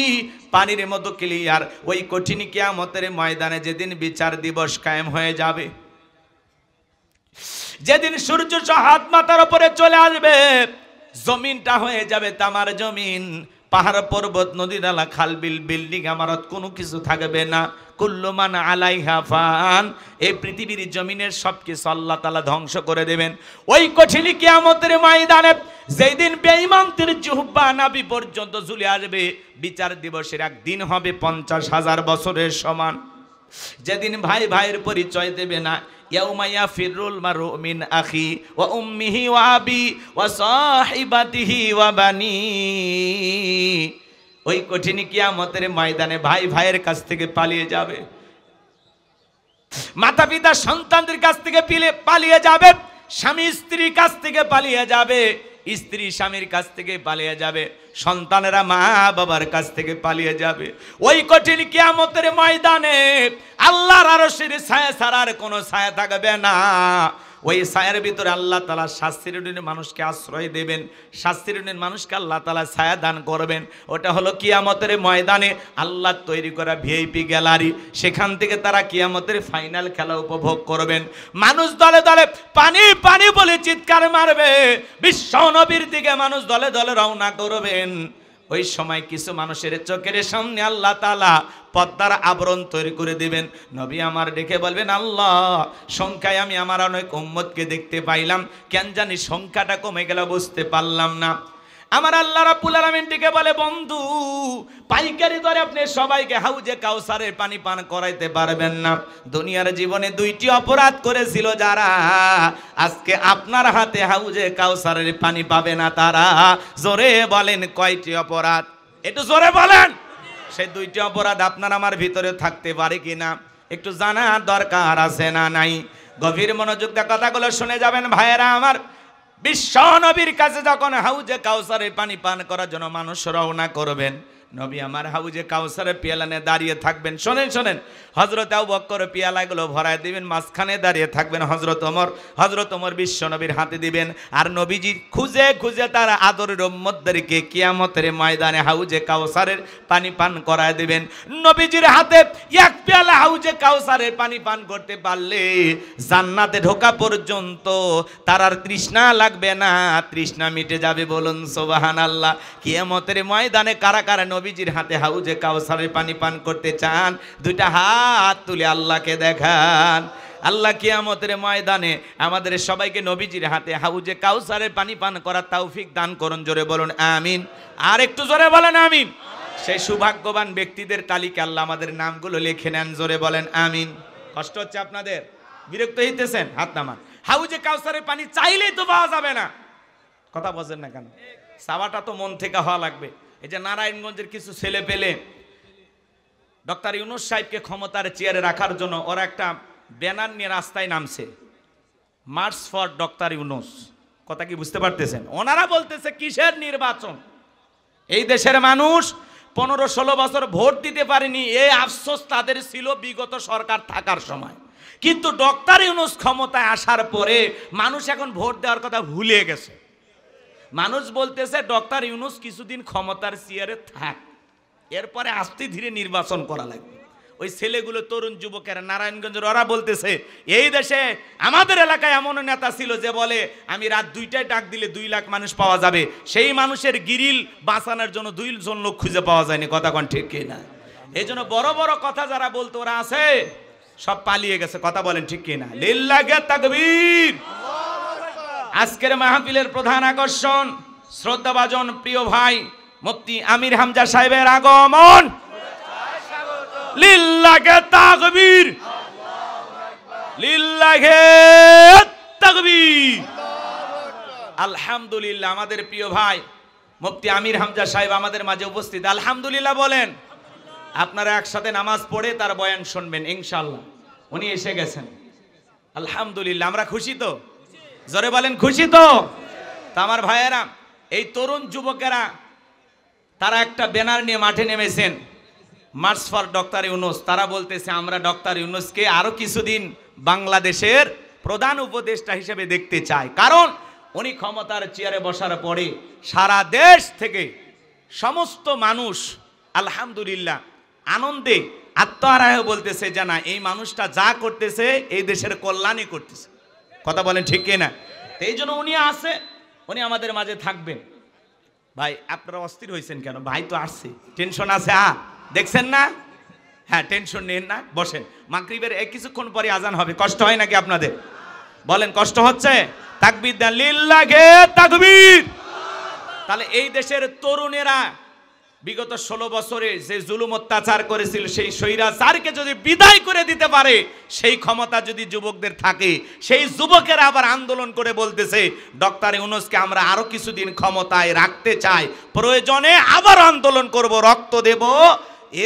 পানির মতো ক্লিয়ার। ওই কঠিন কিয়ামতের ময়দানে যেদিন বিচার দিবস কায়েম হয়ে যাবে, যেদিন সূর্য হাত মাথার উপরে চলে আসবে, জমিনটা হয়ে যাবে তামার জমিন, পাহাড় পর্বত নদী নালা খাল বিল বিল্ডিং ইমারত কোনো কিছু থাকবে না। কুল্লু মান আলাইহা ফান, এই পৃথিবীর জমিনের সবকিছু আল্লাহ তাআলা ধ্বংস করে দেবেন। ওই কঠিন কিয়ামতের ময়দানে যেদিন বেঈমানদের জিহ্বা নাভি পর্যন্ত ঝুলে আসবে, বিচার দিবসের একদিন হবে 50,000 বছরের সমান। যেদিন ভাই ভাইয়ের পরিচয় দেবে না, ইয়াউমা ইয়াফিরুল মারউ মিন আখি ওয়া উম্মিহি ওয়া আবি ওয়া সাহিবাতিহি ওয়া বানি। ওই কঠিন কিয়ামতের ময়দানে ভাই ভাইয়ের কাছ থেকে পালিয়ে যাবে, মাতা পিতা সন্তানদের কাছ থেকে পালিয়ে যাবে, স্বামী স্ত্রীর কাছ থেকে পালিয়ে যাবে, স্ত্রী স্বামীর কাছ থেকে পালিয়ে যাবে, সন্তানেরা মা বাবার কাছ থেকে পালিয়ে যাবে। ওই কঠিন কিয়ামতের ময়দানে আল্লাহর আরশের ছায়া ছাড়ার কোনো ছায়া থাকবে না। ওই ছায়ার ভিতরে আল্লাহ তাআলা শাস্তির দিনে মানুষকে আশ্রয় দেবেন, শাস্তির দিনে মানুষকে আল্লাহ তাআলা ছায়া দান করবেন। ওটা হলো কিয়ামতের ময়দানে আল্লাহ তৈরি করা ভিআইপি গ্যালারি, সেখান থেকে তারা কিয়ামতের ফাইনাল খেলা উপভোগ করবেন। মানুষ দলে দলে পানি পানি বলে চিৎকার মারবে, বিশ্ব নবীর দিকে মানুষ দলে দলে রওনা করবেন। ওই সময় কিছু মানুষের চোখের সামনে আল্লাহ তাআলা পর্দার আবরণ তৈরি করে দিবেন। নবী আমার ডেকে বলবেন, আল্লাহ সংখ্যায় আমি আমার অনেক উম্মতকে দেখতে পাইলাম, কেন জানি সংখ্যাটা কমে গেল বুঝতে পারলাম না। আমার আল্লাহ রাব্বুল আলামিন ডেকে বলে, বন্ধু পাইকারি দরে আপনি সবাইকে হাউজে কাউসারের পানি পান করাইতে পারবেন না। দুনিয়ার জীবনে দুইটি অপরাধ করেছিল যারা, আজকে আপনার হাতে হাউজে কাউসারের পানি পাবে না তারা। জোরে বলেন কয়টি অপরাধ? একটু জোরে বলেন। সেই দুইটি অপরাধ আপনার আমার ভিতরে থাকতে পারে কিনা একটু জানার দরকার আছে না নাই? গভীর মনোযোগ দিয়ে কথাগুলো শুনে যাবেন ভাইয়েরা আমার। বিশ্ব নবীর কাছে যখন হাউজে কাউসারের পানি পান করার জন্য মানুষ রওনা করবেন, নবী আমার হাউজে কাউসারের পিয়ালানে দাঁড়িয়ে থাকবেন। শোনেন শোনেন, হযরত আবু বকর পিয়ালাগুলো ভরায় দিবেন, মাঝখানে দাঁড়িয়ে থাকবেন হযরত ওমর বিশ্ব নবীর হাতে দিবেন। আর নবীজি খুঁজে খুঁজে তার আদরের উম্মতদেরকে কিয়ামতের ময়দানে হাউজে কাউসারের পানি পান করায় দিবেন। নবীজির হাতে এক পেয়ালা হাউজে কাউসারের পানি পান করতে পারলে জান্নাতে ঢোকা পর্যন্ত তার আর তৃষ্ণা লাগবে না, তৃষ্ণা মিটে যাবে। বলুন সুবহানাল্লাহ। কিয়ামতের ময়দানে কারা কারা নবীজির হাতে হাউজে কাউসারের পানি পান করতে চান? দুইটা হাত তুলে আল্লাহকে দেখান। আল্লাহ কিয়ামতের ময়দানে আমাদের সবাইকে নবীজির হাতে হাউজে কাউসারের পানি পান করার তৌফিক দান করুন। জোরে বলুন আমিন। আর একটু জোরে বলেন আমিন। সেই সৌভাগ্যবান ব্যক্তিদের তালিকা আল্লাহ আমাদের নামগুলো লিখে নেন। জোরে বলেন আমিন। কষ্ট হচ্ছে আপনাদের? বিরক্ত হইতেছেন? হাত নামান। হাউজে কাউসারের পানি চাইলেই তো পাওয়া যাবে না। কথা বলেন না কেন? চাওয়াটা তো মন থেকে হওয়া লাগবে। এই যে নারায়ণগঞ্জের কিছু ছেলে পেলে ডক্টর ইউনূস সাহেবকে ক্ষমতার চেয়ারে রাখার জন্য ওরা একটা ব্যানার নিয়ে রাস্তায় নামছে, মার্চ ফর ডক্টর ইউনূস। কথা কি বুঝতে পারতেছেন? ওনারা বলতেছে কিসের নির্বাচন? এই দেশের মানুষ 15-16 বছর ভোট দিতে পারেনি, এই আফসোস তাদের ছিল বিগত সরকার থাকার সময়। কিন্তু ডক্টর ইউনূস ক্ষমতায় আসার পরে মানুষ এখন ভোট দেওয়ার কথা ভুলে গেছে। মানুষ বলতেছে ডক্টর ইউনূস কিছুদিন ক্ষমতার চেয়ারে থাক, এরপরে আস্তে ধীরে নির্বাচন করা লাগবে। ওই ছেলেগুলো তরুণ যুবকেরা নারায়ণগঞ্জের ওরা বলতেছে এই দেশে আমাদের এলাকায় এমন নেতা ছিল যে বলে আমি রাত 2টায় ডাক দিলে 2 লাখ মানুষ পাওয়া যাবে। সেই মানুষের গিরিল বাঁচানোর জন্য 2 জন লোক খুঁজে পাওয়া যায়নি। কথা কোন ঠিক কিনা? এই জন্য বড় বড় কথা যারা বলতো ওরা আছে সব পালিয়ে গেছে। কথা বলেন ঠিক কিনা? লিল্লাহি তাকবীর। আজকের মাহফিলের প্রধান আকর্ষণ শ্রদ্ধাভাজন প্রিয় ভাই মুফতি আমির হামজা সাহেবের আগমন। লিল্লাহি তাকবীর, লিল্লাহি তাকবীর। আলহামদুলিল্লাহ, আমাদের প্রিয় ভাই মুফতি আমির হামজা সাহেব আমাদের মাঝে উপস্থিত। আলহামদুলিল্লাহ বলেন। আপনারা একসাথে নামাজ পড়ে তার বয়ান শুনবেন ইনশাআল্লাহ। উনি এসে গেছেন। আলহামদুলিল্লাহ, আমরা খুশি তো? জোরে বলেন খুশি তো? আমার ভাইয়েরা, এই তরুণ যুবকেরা তারা একটা ব্যানার নিয়ে মাঠে নেমেছেন, মার্চ ফর ডক্টর ইউনূস। তারা বলতেছে আমরা ডক্টর ইউনূসকে আরো কিছুদিন বাংলাদেশের প্রধান উপদেষ্টা হিসেবে দেখতে চাই। কারণ উনি ক্ষমতার চেয়ারে বসার পরে সারা দেশ থেকে সমস্ত মানুষ আলহামদুলিল্লাহ আনন্দে আত্মহারায় বলতেছে যে না, এই মানুষটা যা করতেছে এই দেশের কল্যাণই করতেছে। কথা বলেন ঠিক কিনা? এই জন্য উনি আছে, উনি আমাদের মাঝে থাকবেন। ভাই আপনারা অস্থির হয়েছেন কেন? ভাই তো আসছে, টেনশন আছে। দেখছেন না? হ্যাঁ, টেনশন নেন না, বসেন। মাগরিবের কিছুক্ষণ পরে আজান হবে। কষ্ট হয় নাকি আপনাদের? বলেন কষ্ট হচ্ছে? তাকবীর দেন, লিল্লাহি তাকবীর। তাহলে এই দেশের তরুণেরা বিগত 16 বছরে যে জুলুম অত্যাচার করেছিল সেই স্বৈরাচারকে যদি বিদায় করে দিতে পারে, সেই ক্ষমতা যদি যুবকদের থাকে, সেই যুবকেরা আবার আন্দোলন করে বলতেছে ডক্টর ইউনূসকে আমরা আরো কিছুদিন ক্ষমতায় রাখতে চাই, প্রয়োজনে আবার আন্দোলন করব, রক্ত দেব,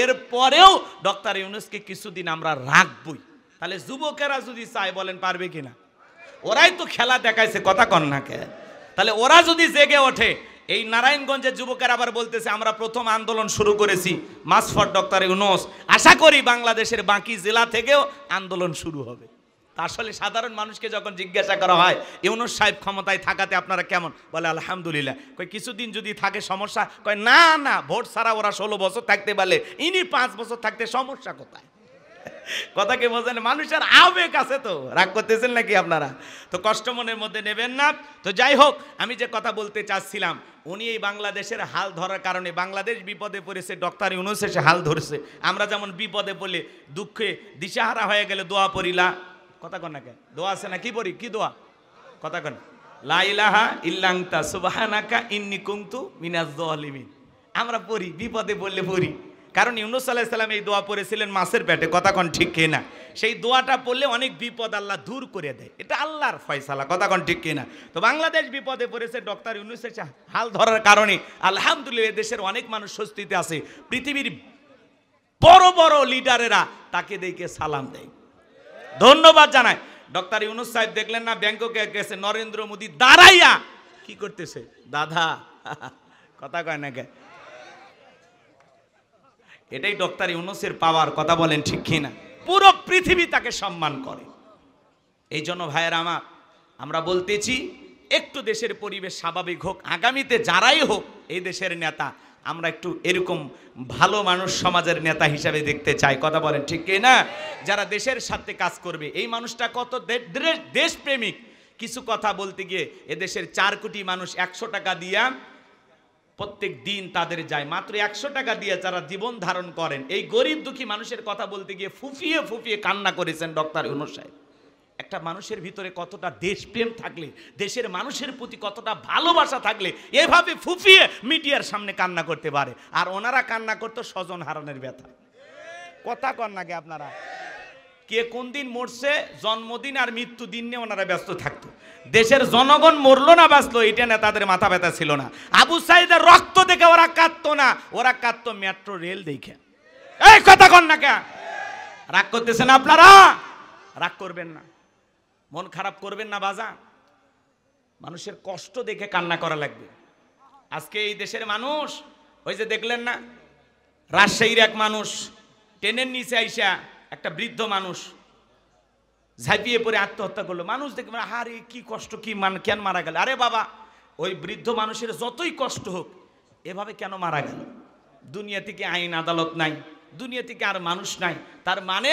এরপরেও ডক্টর ইউনূসকে কিছুদিন আমরা রাখবই। তাহলে যুবকেরা যদি চায় বলেন পারবে কিনা? ওরাই তো খেলা দেখাইছে, কথা কন না কে? তাহলে ওরা যদি জেগে ওঠে, এই নারায়ণগঞ্জের যুবকেরা আবার বলতেছে আমরা প্রথম আন্দোলন শুরু করেছি, মার্চ ফর ডক্টর ইউনূস, আশা করি বাংলাদেশের বাকি জেলা থেকেও আন্দোলন শুরু হবে। তা আসলে সাধারণ মানুষকে যখন জিজ্ঞাসা করা হয় ইউনূস সাহেব ক্ষমতায় থাকাতে আপনারা কেমন, বলে আলহামদুলিল্লাহ। কয় কিছুদিন যদি থাকে সমস্যা? কয় না না, ভোট ছাড়া ওরা 16 বছর থাকতে পারলে, ইনি 5 বছর থাকতে সমস্যা কোথায়? কথা কি বোঝেন? মানুষের আবেগ আছে, তো রাগ করতেছেন নাকি আপনারা? তো কষ্ট মনের মধ্যে নেবেন না। তো যাই হোক, আমি যে কথা বলতে চাচ্ছিলাম, উনি এই বাংলাদেশের হাল ধরার কারণে, বাংলাদেশ বিপদে পড়েছে, ডক্টর ইউনূস এসে হাল ধরেছে। আমরা যেমন বিপদে পড়লে, দুঃখে দিশাহারা হয়ে গেলে দোয়া পড়িলা, কথা কন না কে? দোয়া আছে না? কি পড়ি? কি দোয়া? কথা কন। লা ইলাহা ইল্লা আনতা সুবহানাকা ইন্নী কুনতু মিনাজ জালিমিন। আমরা পড়ি, বিপদে পড়লে পড়ি, কারণ ইউনূস আলাইহিস সালাম এই দোয়া পড়েছিলেন মাছের পেটে, কথা কন ঠিক কিনা? সেই দোয়াটা পড়লে অনেক বিপদ আল্লাহ দূর করে দেয়, এটা আল্লাহর ফয়সালা, কথা কন ঠিক কিনা? তো বাংলাদেশ বিপদে পড়েছে, ডক্টর ইউনূসের হাল ধরার কারণে আলহামদুলিল্লাহ দেশের অনেক মানুষ স্বস্তিতে আছে। পৃথিবীর বড় বড় লিডারেরা তাকে দেখে সালাম দেয়, ধন্যবাদ জানায়। ডক্টর ইউনূস সাহেব দেখলেন না ব্যাংককে গেছে, নরেন্দ্র মোদী দাঁড়াইয়া কি করতেছে? দাদা, কথা কয় না কে? এটাই ডক্টর ইউনূসের পাওয়ার, কথা বলেন ঠিক কিনা? পুরো পৃথিবী তাকে সম্মান করে। এই জন্য ভাইয়েরা আমার, আমরা বলতেছি একটু দেশের পরিবেশ স্বাভাবিক হোক, আগামীতে যারাই হোক এই দেশের নেতা, আমরা একটু এরকম ভালো মানুষ সমাজের নেতা হিসাবে দেখতে চাই, কথা বলেন ঠিক কিনা? যারা দেশের সাথে কাজ করবে। এই মানুষটা কত দেশপ্রেমিক, কিছু কথা বলতে গিয়ে এদেশের 4 কোটি মানুষ 100 টাকা দিয়া প্রত্যেক দিন তাদের যায়, মাত্র 100 টাকা দিয়ে যারা জীবন ধারণ করেন, এই গরিব দুঃখী মানুষের কথা বলতে গিয়ে ফুফিয়ে ফুফিয়ে কান্না করেছেন ডক্টর ইউনূস সাহেব। একটা মানুষের ভিতরে কতটা দেশপ্রেম থাকলে, দেশের মানুষের প্রতি কতটা ভালোবাসা থাকলে এভাবে ফুফিয়ে মিডিয়ার সামনে কান্না করতে পারে। আর ওনারা কান্না করতো স্বজন হারানোর ব্যথা, কথা কন নাকি আপনারা? কে কোন দিন মরছে, জন্মদিন আর মৃত্যু দিন নিয়ে ওনারা ব্যস্ত থাকতো। দেশের জনগণ মরলো না বাঁচলো, এটা নেতাদের মাথা ব্যথা ছিল না। আবু সাইদের রক্ত দেখে ওরা কাঁদতো না, ওরা কাঁদতো মেট্রো রেল দেখে। এই কথা কন না কে? রাগ করতেছেন আপনারা? রাগ করবেন না, মন খারাপ করবেন না বাজা। মানুষের কষ্ট দেখে কান্না করা লাগবে। আজকে এই দেশের মানুষ, ওই যে দেখলেন না রাজশাহীর এক মানুষ ট্রেনের নিচে আইসা, একটা বৃদ্ধ মানুষ ঝাঁপিয়ে পড়ে আত্মহত্যা করলো। মানুষ দেখবে আরে কি কষ্ট, কি কেন মারা গেল? আরে বাবা, ওই বৃদ্ধ মানুষের যতই কষ্ট হোক, এভাবে কেন মারা গেল? দুনিয়া থেকে আইন আদালত নাই, দুনিয়া থেকে আর মানুষ নাই। তার মানে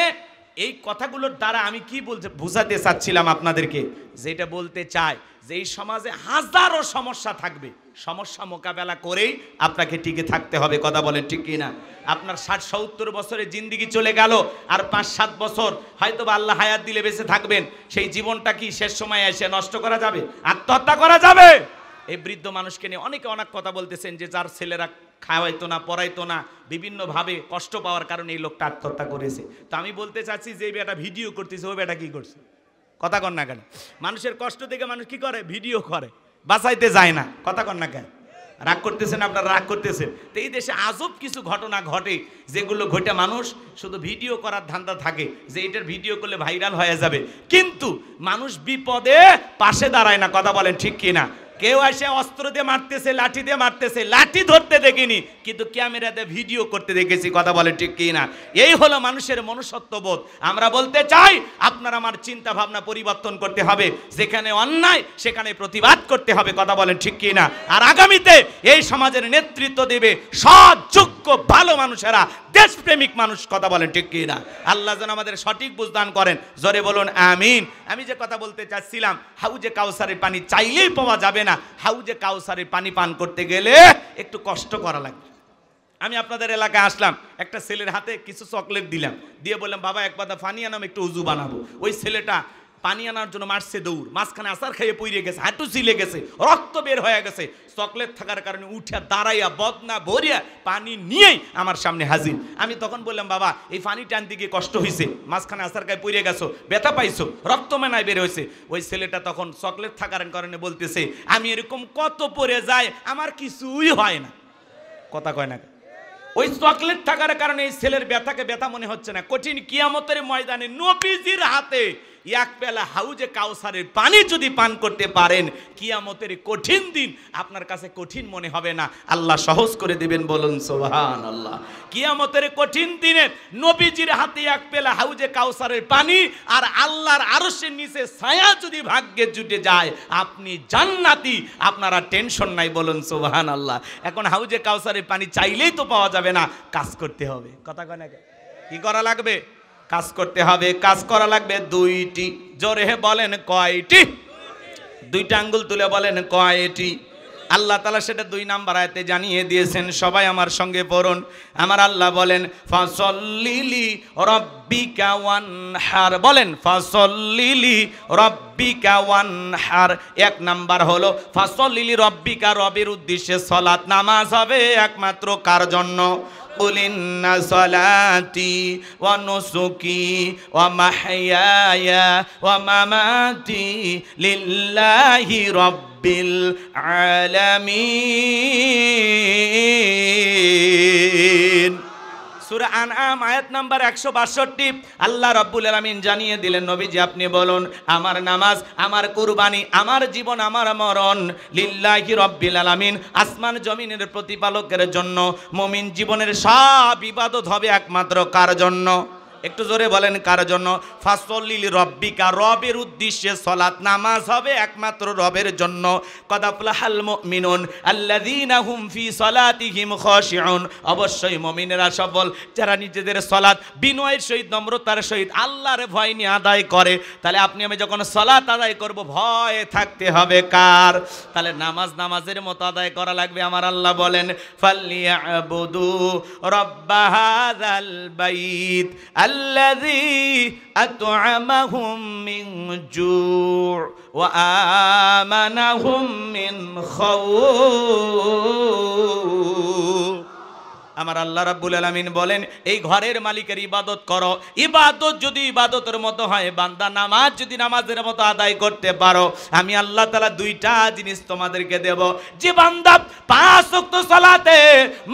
এই কথাগুলোর দ্বারা আমি কি বলতে বোঝাতে চাচ্ছিলাম আপনাদেরকে, যেটা বলতে চাই যে এই সমাজে হাজারো সমস্যা থাকবে, সমস্যা মোকাবেলা করেই আপনাকে টিকে থাকতে হবে, কথা বলেন ঠিক কিনা? আপনার 60-70 বছরের জিন্দিগি চলে গেল, আর 5-7 বছর হয়তো বা আল্লাহ হায়াত দিলে বেঁচে থাকবেন। সেই জীবনটা কি শেষ সময় এসে নষ্ট করা যাবে? আত্মহত্যা করা যাবে? এই বৃদ্ধ মানুষকে নিয়ে অনেকে অনেক কথা বলতেছেন যে যার ছেলেরা খাওয়াইতো না, পড়াইতো না, বিভিন্নভাবে কষ্ট পাওয়ার কারণে এই লোকটা আত্মহত্যা করেছে। তো আমি বলতে চাচ্ছি যে এই বেটা ভিডিও করতেছে, ওই বেটা কি করছে? কথা কন না কেন? মানুষের কষ্ট দেখে মানুষ কি করে? ভিডিও করে, বাঁচাইতে যায় না, কথা কন না কেন? রাগ করতেছেন আপনারা, রাগ করতেছেন। তো এই দেশে আজব কিছু ঘটনা ঘটে, যেগুলো ঘটে মানুষ শুধু ভিডিও করার ধান্দা থাকে, যে এটার ভিডিও করলে ভাইরাল হয়ে যাবে, কিন্তু মানুষ বিপদে পাশে দাঁড়ায় না, কথা বলেন ঠিক কিনা? কেউ এসে অস্ত্র দিয়ে মারতেছে, লাঠি দিয়ে মারতেছে, লাঠি ধরতে দেখিনি, কিন্তু ক্যামেরাতে ভিডিও করতে দেখেছি, কথা বলে ঠিক কি না? এই হলো মানুষের মনুষ্যত্ববোধ। আমরা বলতে চাই আপনার আমার চিন্তা ভাবনা পরিবর্তন করতে হবে, যেখানে অন্যায় সেখানে প্রতিবাদ করতে হবে, কথা বলেন ঠিক কি না? আর আগামীতে এই সমাজের নেতৃত্ব দেবে সৎ, যোগ্য, ভালো মানুষেরা, দেশপ্রেমিক মানুষ, কথা বলেন ঠিক কি না? আল্লাহ যেন আমাদের সঠিক বুঝদান করেন, জোরে বলুন আমিন। আমি যে কথা বলতে চাচ্ছিলাম, হাউজে কাউসারের পানি চাইলেই পাওয়া যাবে না, হাউজে কাউসারের পানি পান করতে গেলে একটু কষ্ট করা লাগবে। আমি আপনাদের এলাকায় আসলাম, একটা ছেলের হাতে কিছু চকলেট দিলাম, দিয়ে বললাম বাবা এক পাতা পানি আনাম, একটু উজু বানাবো। ওই ছেলেটা পানি আনার জন্য মারছে দৌড়, মাঝখানে আসার খেয়ে পইরে গেছে, হাঁটু ছিলে গেছে, রক্ত বের হয়ে গেছে। চকলেট থাকার কারণে উঠে দাঁড়াইয়া বদনা ভরিয়া পানি নিয়েই আমার সামনে হাজির। আমি তখন বললাম, বাবা এই পানি টানতে গিয়ে কষ্ট হয়েছে, মাঝখানে আসার খায় পইরে গেছো, ব্যথা পাইছো, রক্ত মেনায় বের হয়েছে। ওই ছেলেটা তখন চকলেট থাকার কারণে বলতেছে, আমি এরকম কত পরে যাই, আমার কিছুই হয় না। কথা কয় না, ওই চকলেট থাকার কারণে এই ছেলের ব্যথাকে ব্যথা মনে হচ্ছে না। কঠিন কিয়ামতের ময়দানে নবীজির হাতে এক পেলা হাউজে কাউসারের পানি যদি পান করতে পারেন, কিয়ামতের কঠিন দিন আপনার কাছে কঠিন মনে হবে না, আল্লাহ সহজ করে দিবেন। বলুন সুবহানাল্লাহ। কিয়ামতের কঠিন দিনে নবীজির হাতে এক পেলা হাউজে কাউসারের পানি আর আল্লাহর আরশের নিচে ছায়া যদি ভাগ্যে জুটে যায়, আপনি জান্নাতি, আপনারা টেনশন নাই। বলুন সুবহানাল্লাহ। এখন হাউজে কাউসারের পানি চাইলেই তো পাওয়া যাবে না, কাজ করতে হবে। কথা কয় না, কি করা লাগবে? কাজ করতে হবে। কাজ করা লাগবে দুইটি। জোরে বলেন কয়টি? দুইটা আঙ্গুল তুলে বলেন কয়টি? আল্লাহ তাআলা সেটা 2 নাম্বার আয়াতে জানিয়ে দিয়েছেন। সবাই আমার সঙ্গে পড়ুন। আমার আল্লাহ বলেন, ফাসল্লিলি রাব্বিকা ওয়ানহার। বলেন ফাসল্লিলি রাব্বিকা ওয়ানহার। 1 নাম্বার হলো ফাসল্লিলি রাব্বিকা, রবের উদ্দেশ্যে সালাত নামাজ হবে একমাত্র কার জন্য? قل إن صلاتي ونسكي ومحياي ومماتي لله رب العالمين। সূরা আনআম আয়াত নাম্বার 162। আল্লাহ রাব্বুল আলামিন জানিয়ে দিলেন, নবীজি আপনি বলুন, আমার নামাজ, আমার কুরবানি, আমার জীবন, আমার মরণ লিল্লাহি রাব্বিল আলামিন, আসমান জমিনের প্রতিপালকের জন্য। মুমিন জীবনের সব ইবাদত হবে একমাত্র কার জন্য? একটু জোরে বলেন কার জন্য? ফাসল্লিলি রাব্বিকা, রবের উদ্দেশ্যে সালাত নামাজ হবে একমাত্র রবের জন্য। কদ আফলাহাল মুমিনুন আল্লাযীনা হুম ফি সালাতিহিম খাশিউন। অবশ্যই মুমিনেরা সফল যারা নিজেদের সালাত বিনয়ের সহিত, নম্রতার সহিত আল্লাহর ভয় নিয়ে আদায় করে। তাহলে আপনি আমি যখন সালাত আদায় করব, ভয় থাকতে হবে কার? তাহলে নামাজের মতো আদায় করা লাগবে। আমার আল্লাহ বলেন, ফালিয়াবুদু রাব্বা হাযাল বাইত الذي أطعمهم من جوع وآمنهم من خوف। আমার আল্লাহ রাব্বুল আলামিন বলেন, এই ঘরের মালিকের ইবাদত করো। ইবাদত যদি ইবাদতের মতো হয়, বান্দা নামাজ যদি নামাজের মতো আদায় করতে পারো, আমি আল্লাহ তাআলা 2টা জিনিস তোমাদেরকে দেব। যে বান্দা 5 ওয়াক্ত সালাতে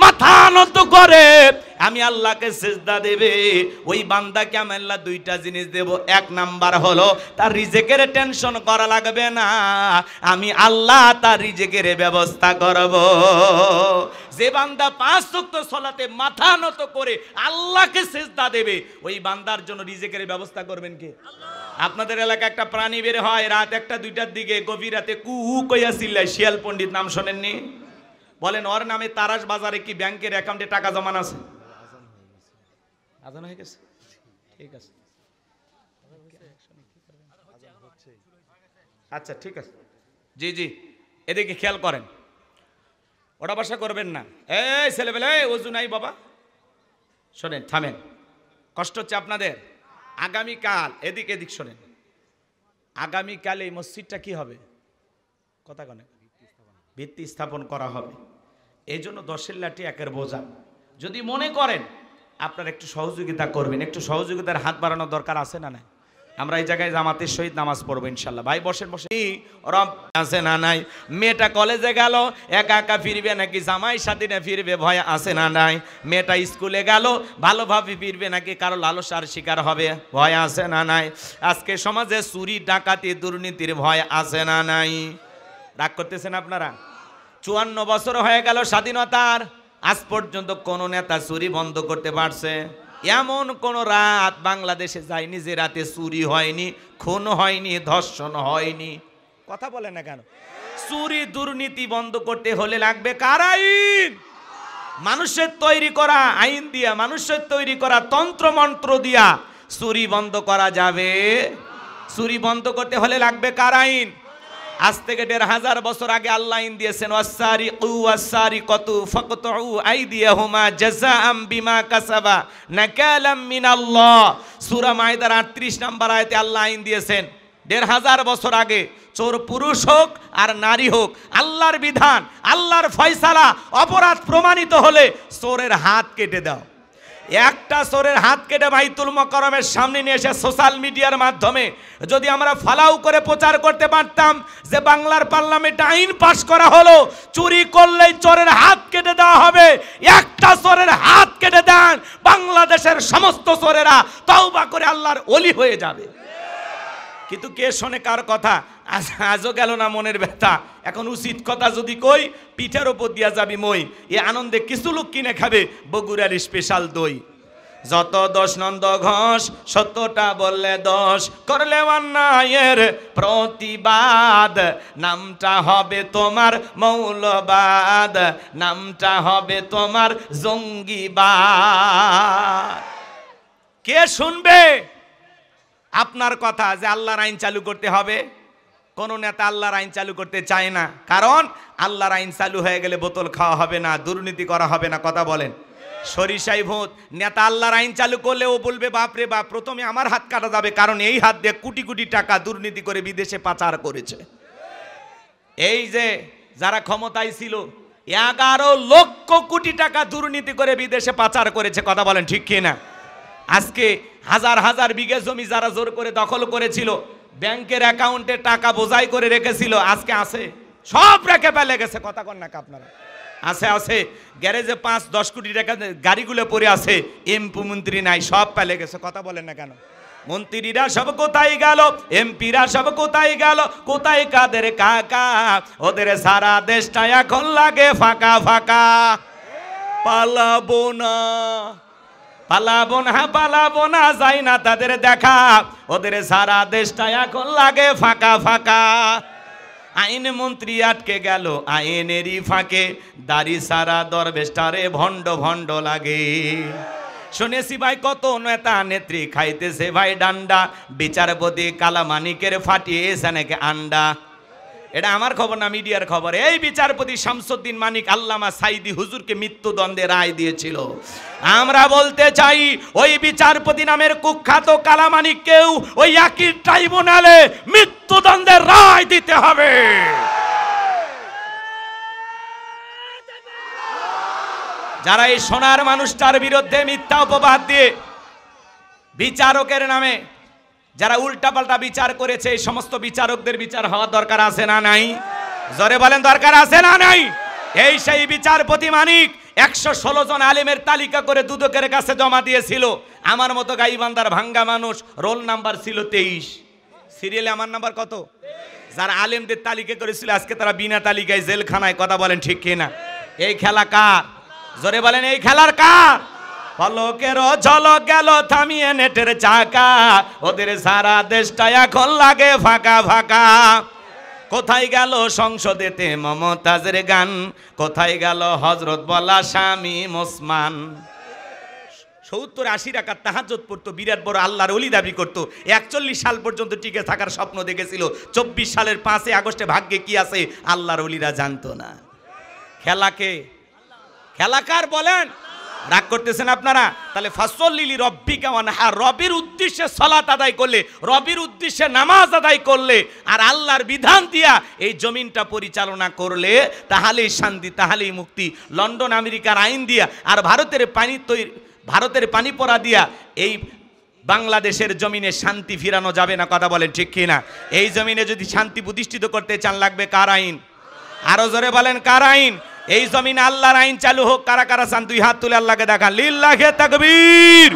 মাথা নত করে আমি আল্লাহকে সিজদা দেবে, ওই বান্দাকে আমি আল্লাহ 2টা জিনিস দেব। 1 নাম্বার হলো তার রিজিকের টেনশন করা লাগবে না, আমি আল্লাহ তার রিজিকের ব্যবস্থা করব। যে বান্দা 5 ওয়াক্ত সালাতে মাথা নত করে আল্লাহকে সিজদা দেবে, ওই বান্দার জন্য রিজিকের ব্যবস্থা করবেন কে? আল্লাহ। আপনাদের এলাকায় একটা প্রাণী বের হয় রাত 1টা 2টার দিকে, গভীর রাতে কু কইয়া চিল্লায়, শিয়াল পণ্ডিত, নাম শোনেননি? বলেন ওর নামে তারাস বাজারে কি ব্যাংকের অ্যাকাউন্টে টাকা জমা আছে? আজান হয়ে গেছে, ঠিক আছে, আচ্ছা ঠিক আছে, জি জি, এদিকে খেয়াল করেন, ওটা বাসা করবেন না। এই ছেলেবেলে ওযু নাই বাবা, শোনেন, থামেন, কষ্ট হচ্ছে আপনাদের। আগামীকাল এদিক শোনেন, আগামীকাল এই মসজিদটা কি হবে? কথা কনে, ভিত্তি স্থাপন করা হবে। এই জন্য 10-এর লাঠি 1-এর বোঝা। যদি মনে করেন আপনারা একটু সহযোগিতা করবেন, একটু সহযোগিতার হাত বাড়ানোর দরকার আছে না নাই? আমরা এই জায়গায় জামাতের সহিত নামাজ পড়বো ইনশাল্লাহ। ভাই বসেন রব আছে না নাই? মেয়েটা কলেজে গেল, একা একা ফিরবে নাকি জামাই সাথীরা ফিরবে, ভয় আছে না নাই? মেয়েটা স্কুলে গেল, ভালোভাবে ফিরবে নাকি কারো লালসার শিকার হবে, ভয় আছে না নাই? আজকে সমাজে চুরি ডাকাতি দুর্নীতির ভয় আছে না নাই? রাগ করতেছেন আপনারা? 54 বছর হয়ে গেল স্বাধীনতার, আজ পর্যন্ত কোন নেতা চুরি বন্ধ করতে পারছে? এমন কোন রাত বাংলাদেশে যায়নি যে রাতে চুরি হয়নি, খুন হয়নি, ধর্ষণ হয়নি। কথা বলে না কেন? চুরি দুর্নীতি বন্ধ করতে হলে লাগবে কার আইন? মানুষের তৈরি করা আইন দিয়া, মানুষের তৈরি করা তন্ত্র মন্ত্র দিয়া চুরি বন্ধ করা যাবে? চুরি বন্ধ করতে হলে লাগবে কার আইন? আজ থেকে 1500 বছর আগে আল্লাহ আইন দিয়েছেন, ওয়াসারিকু ওয়াসারিকাতু ফাকতউ আইদিয়াহুমা জাযাআম বিমা কাসাবা নাকালাম মিনাল্লাহ। সূরা মাইদার 38 নম্বর আয়াতে আল্লাহ আইন দিয়েছেন, 1500 বছর আগে চোর পুরুষ হোক আর নারী হোক, আল্লাহর বিধান, আল্লাহর ফয়সালা, অপরাধ প্রমাণিত হলে চোরের হাত কেটে দাও। একটা চোরের হাত কেটে বাইতুল মুকাররমের সামনে নিয়ে এসে সোশ্যাল মিডিয়ার মাধ্যমে যদি আমরা ফালাও করে প্রচার করতে পারতাম যে বাংলার পার্লামেন্টে আইন পাশ করা হলো, চুরি করলেই চোরের হাত কেটে দেওয়া হবে, একটা চোরের হাত কেটে দেন, বাংলাদেশের সমস্ত চোরেরা তওবা করে আল্লাহর ওলি হয়ে যাবে। কিন্তু কে শোনে কার কথা? আজও গেল না মনের ব্যথা। এখন উচিত কথা যদি কই, পিঠের ওপর দিয়া যাবি মই। এ আনন্দে কিছু লোক কিনে খাবে বগুড়ার স্পেশাল দই। যত দোষ নন্দ ঘোষ, সত্যটা বললে দোষ, করলে অন্যায়ের প্রতিবাদ, নামটা হবে তোমার মৌলবাদ, নামটা হবে তোমার জঙ্গিবাদ। কে শুনবে আপনার কথা যে আল্লাহর আইন চালু করতে হবে? কোন নেতা আল্লাহর আইন চালু করতে চায় না, কারণ আল্লাহর আইন চালু হয়ে গেলে বোতল খাওয়া হবে না, দুর্নীতি করা হবে না। কথা বলেন, সরিষাই ভূত। নেতা আল্লাহর আইন চালু করলে ও বলবে বাপরে বাপ, প্রথমে আমার হাত কাটা যাবে, কারণ এই হাত দিয়ে কোটি কোটি টাকা দুর্নীতি করে বিদেশে পাচার করেছে। এই যে যারা ক্ষমতায় ছিল, 11 লক্ষ কোটি টাকা দুর্নীতি করে বিদেশে পাচার করেছে। কথা বলেন ঠিক কিনা? আজকে হাজার হাজার বিঘে জমি যারা জোর করে দখল করেছিল, ব্যাংকের অ্যাকাউন্টে টাকা বোঝাই করে রেখেছিল, আজকে আছে সব রেখে ফেলে গেছে। কথা কন না আপনারা? আছে গ্যারেজে 5-10 কোটি টাকা গাড়িগুলো পড়ে আছে, এমপি মন্ত্রী নাই, সব ফেলে গেছে। কথা বলেন না কেন? মন্ত্রীরা সব কোথায় গেল, এমপিরা সব কোথায় গেল, কোথায় কাদের কাকা? ওদের সারা দেশটা এখন লাগে ফাঁকা ফাঁকা। পালাবো না, পালাবো না, পালাবো না, যাই না তাদের দেখা, ওদের সারা দেশটা এখন লাগে ফাঁকা ফাঁকা। আইন মন্ত্রী আটকে গেল আইনেরই ফাঁকে, দাড়ি সারা দরবেশটারে ভণ্ড ভণ্ড লাগে। শুনেছি ভাই কত নেতা নেত্রী খাইতেছে ভাই ডান্ডা, বিচারপতি কালামানিকের ফাটিয়েছে নাকি আন্ডা। এটা আমার খবর না, মিডিয়ার খবর। এই বিচারপতি শামসুদ্দিন মানিক আল্লামা সাইদি হুজুরকে মৃত্যুদণ্ডে রায় দিয়েছিল। আমরা বলতে চাই ওই বিচারপতি নামের কুখ্যাত কালামানিককেও ওই একই ট্রাইব্যুনালে মৃত্যুদণ্ডের রায় দিতে হবে। যারা এই সোনার মানুষটার বিরুদ্ধে মিথ্যা অপবাদ দিয়ে বিচারকের নামে যারা উল্টাপাল্টা বিচার করেছে, এই সমস্ত বিচারকদের বিচার হওয়া দরকার আছে না নাই? জোরে বলেন, দরকার আছে না নাই? এই সেই বিচারপতি মানিক 116 জন আলেমের তালিকা করে দুদকের কাছে জমা দিয়েছিল। আমার মতো গাইবান্ধার ভাঙ্গা মানুষ, রোল নাম্বার ছিল 23, সিরিয়ালে আমার নাম্বার কত? যারা আলেমদের তালিকা করেছিল আজকে তারা বিনা তালিকায় জেলখানায়। কথা বলেন ঠিক কিনা? এই খেলা কার? জোরে বলেন, এই খেলার কার? পলকের ঝলক গেল থামিয়ে নেটের চাকা, ওদের সারা দেশটা এখন লাগে ফাঁকা ফাঁকা। কোথায় গেল সংসদেতে মমতাজের গান, কোথায় গেল হযরত বলা স্বামী ওসমান? 70-80 রাকাত তাহাজ্জুদ পড়তো, বিরাট বড় আল্লাহর ওলি দাবি করতো, 41 সাল পর্যন্ত টিকে থাকার স্বপ্ন দেখেছিল। 24 সালের 5 আগস্টে ভাগ্যে কি আছে আল্লাহর ওলিরা জানতো না। খেলাকে খেলাকার বলেন? রাগ করতেছেন আপনারা? তাহলে ফাসল্লিলি রব্বিকা ওয়ানহার, রবির উদ্দেশ্যে সালাত আদায় করলে, রবির উদ্দেশ্যে নামাজ আদায় করলে, আর আল্লাহর বিধান দিয়া এই জমিনটা পরিচালনা করলে তাহলেই শান্তি, তাহলেই মুক্তি। লন্ডন আমেরিকার আইন দিয়া আর ভারতের পানি পড়া দিয়া এই বাংলাদেশের জমিনে শান্তি ফিরানো যাবে না। কথা বলেন ঠিক কিনা? এই জমিনে যদি শান্তি প্রতিষ্ঠিত করতে চান লাগবে কার আইন? আরো জোরে বলেন, কার আইন? এই জমিনে আল্লাহর আইন চালু হোক। কারা কারা চান? 2 হাত তুলে আল্লাহকে দেখান। লিল্লাহি তাকবীর।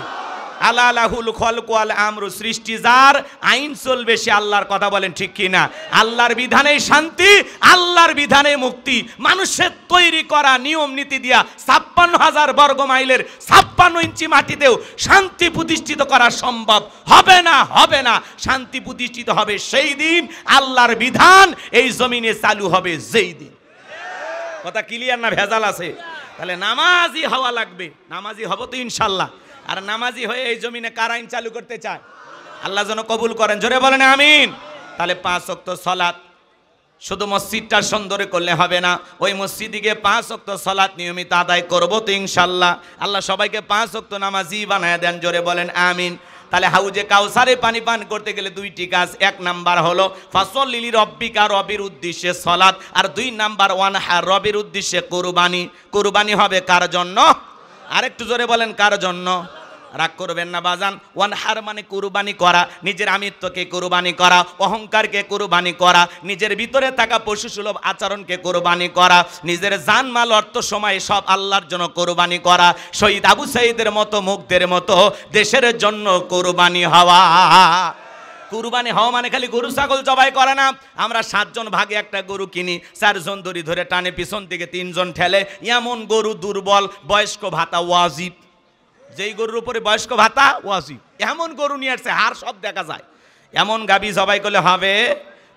আলা লাহুল খালকু ওয়াল আমরু, সৃষ্টি যার, আইন চলবে সে আল্লাহর। কথা বলেন ঠিক কিনা? আল্লাহর বিধানেই শান্তি, আল্লাহর বিধানে মুক্তি। মানুষের তৈরি করা নিয়ম নীতি দিয়া 56,000 বর্গ মাইলের 56 ইঞ্চি মাটিতেও শান্তি প্রতিষ্ঠিত করা সম্ভব হবে না, হবে না। শান্তি প্রতিষ্ঠিত হবে সেই দিন, আল্লাহর বিধান এই জমিনে চালু হবে যেই দিন। কথা ক্লিয়ার না ভেজাল আছে? তাহলে নামাজি হওয়া লাগবে। নামাজি হব তো ইনশাল্লাহ। আর নামাজি হয়ে এই জমিনে কার আইন চালু করতে চায়? আল্লাহ যেন কবুল করেন। জোরে বলেন আমিন। তাহলে 5 ওয়াক্ত সালাত শুধু মসজিদটা সুন্দর করলে হবে না, ওই মসজিদে গিয়ে 5 ওয়াক্ত সালাত নিয়মিত আদায় করব তো ইনশাল্লাহ। আল্লাহ সবাইকে 5 ওয়াক্ত নামাজি বানায় দেন। জোরে বলেন আমিন। তাহলে হাউজে কাউসারে পানি পান করতে গেলে দুইটি কাজ। এক নাম্বার হলো ফাসল্লি লিরাব্বিকা, রবের উদ্দেশ্যে সালাত, আর দুই নাম্বার ওয়ানহার, রবের উদ্দেশ্যে কুরবানি। কুরবানি হবে কার জন্য? আরেকটু জোরে বলেন, কার জন্য? রাগ করবেন না বাজান। ওয়ানহার মানে কুরবানি করা, নিজের আমিত্বকে কুরবানি করা, অহংকারকে কুরবানি করা, নিজের ভিতরে থাকা পশুসুলভ আচরণকে কুরবানি করা, নিজের জানমাল অর্থ সময় সব আল্লাহর জন্য কুরবানি করা। শহীদ আবু সাঈদের মতো মুগ্ধের মতো দেশের জন্য কুরবানি হওয়া। কুরবানি হওয়া মানে খালি গরু ছাগল জবাই করে না। আমরা 7 জন ভাগে একটা গরু কিনি, 4 জন দড়ি ধরে টানে, পিছন থেকে 3 জন ঠেলে। এমন গরু দুর্বল, বয়স্ক ভাতা ওয়াজিব। যেই গরুর উপরে বয়স্ক ভাতা ওয়াজিব, এমন গরু নিয়ে আসছে, হাড় সব দেখা যায়। এমন গাবি জবাই করলে হবে।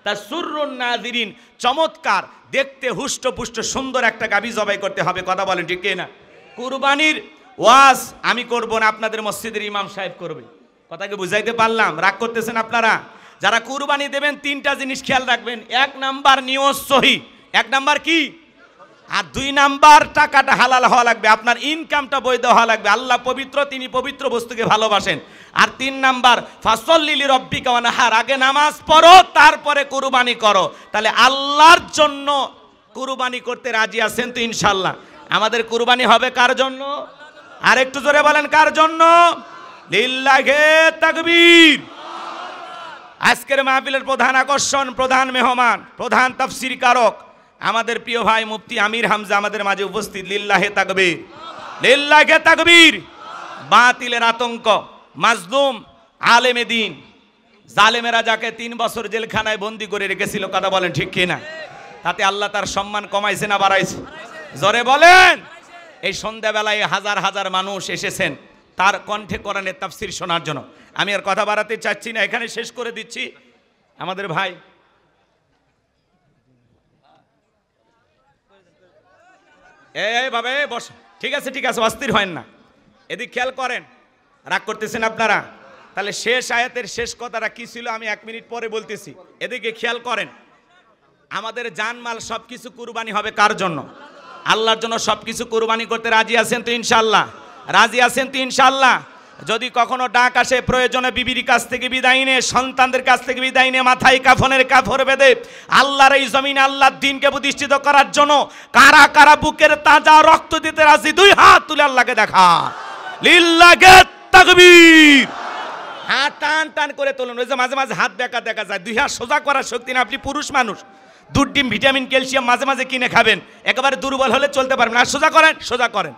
তা সুররুন নাযিরিন, চমৎকার দেখতে হুষ্টপুষ্ট সুন্দর একটা গাবি জবাই করতে হবে। কথা বলেন ঠিক না? কুরবানির ওয়াজ আমি করব না, আপনাদের মসজিদের ইমাম সাহেব করবে। কথাকে বুঝাইতে পারলাম? রাগ করতেছেন আপনারা? যারা কুরবানি দেবেন 3টা জিনিস খেয়াল রাখবেন। 1 নাম্বার নিয়ত সহি। 1 নাম্বার কি? আর 2 নাম্বার টাকাটা হালাল হওয়া লাগবে, আপনার ইনকামটা বৈধ হওয়া লাগবে। আল্লাহ পবিত্র, তিনি পবিত্র বস্তুকে ভালোবাসেন। আর 3 নাম্বার ফাসল্লি লিরাব্বিকা ওয়ানহার, আগে নামাজ পড়ো তারপরে কুরবানি করো। তাহলে আল্লাহর জন্য কুরবানি করতে রাজি আছেন তো ইনশাআল্লাহ? আমাদের কুরবানি হবে কার জন্য? আর একটু জোরে বলেন, কার জন্য? লিল্লাহি তাকবীর। আজকের মাহফিলের প্রধান আকর্ষণ, প্রধান মেহমান, প্রধান তাফসীর কারক আমাদের প্রিয় ভাই মুফতি আমির হামজা আমাদের মাঝে উপস্থিত। লিল্লাহি তাকবীর, লিল্লাহি তাকবীর। বাতিলের আতঙ্ক, মাজলুম আলেমে দ্বীন, জালেমেরা যাকে 3 বছর জেলখানায় বন্দি করে রেখেছিল, কথা বলেন ঠিক কিনা? তাতে আল্লাহ তার সম্মান কমাইছে না বাড়াইছে? জোরে বলেন। এই সন্ধ্যাবেলায় হাজার হাজার মানুষ এসেছেন তার কণ্ঠে কোরআনের তাফসীর শোনার জন্য। আমি আর কথা বাড়াতে চাচ্ছি না, এখানে শেষ করে দিচ্ছি। আমাদের ভাই এই ভাবে বস, ঠিক আছে ঠিক আছে, অস্থির হয় না, এদিক খেয়াল করেন। রাগ করতেছেন আপনারা? তাহলে শেষ আয়াতের শেষ কথাটা কি ছিল আমি 1 মিনিট পরে বলতেছি, এদিকে খেয়াল করেন। আমাদের জানমাল সবকিছু কুরবানি হবে কার জন্য? আল্লাহর জন্য। সবকিছু কুরবানি করতে রাজি আছেন তো ইনশাআল্লাহ? রাজি আছেন তো ইনশাআল্লাহ? যদি কখনো ডাক আসে প্রয়োজনে বিবির কাছ থেকে বিদায় নিয়ে, সন্তানদের কাছ থেকে বিদায় নিয়ে, মাথায় কাফনের কাপড় বেঁধে আল্লাহর এই জমিনে আল্লাহর দ্বীনকে প্রতিষ্ঠিত করার জন্য কারা কারা বুকের তাজা রক্ত দিতে রাজি? 2 হাত তুলে আল্লাহকে দেখা। লিল্লাহি তাকবীর। হাত টান টান করে তুলুন। ওই যে মাঝে মাঝে হাত দেখা দেখা যায়, 2 হাত সোজা করার শক্তি না। আপনি পুরুষ মানুষ, দুধ ডিম ভিটামিন ক্যালসিয়াম মাঝে মাঝে কিনে খাবেন, একেবারে দুর্বল হলে চলতে পারবেন না। সোজা করেন, সোজা করেন।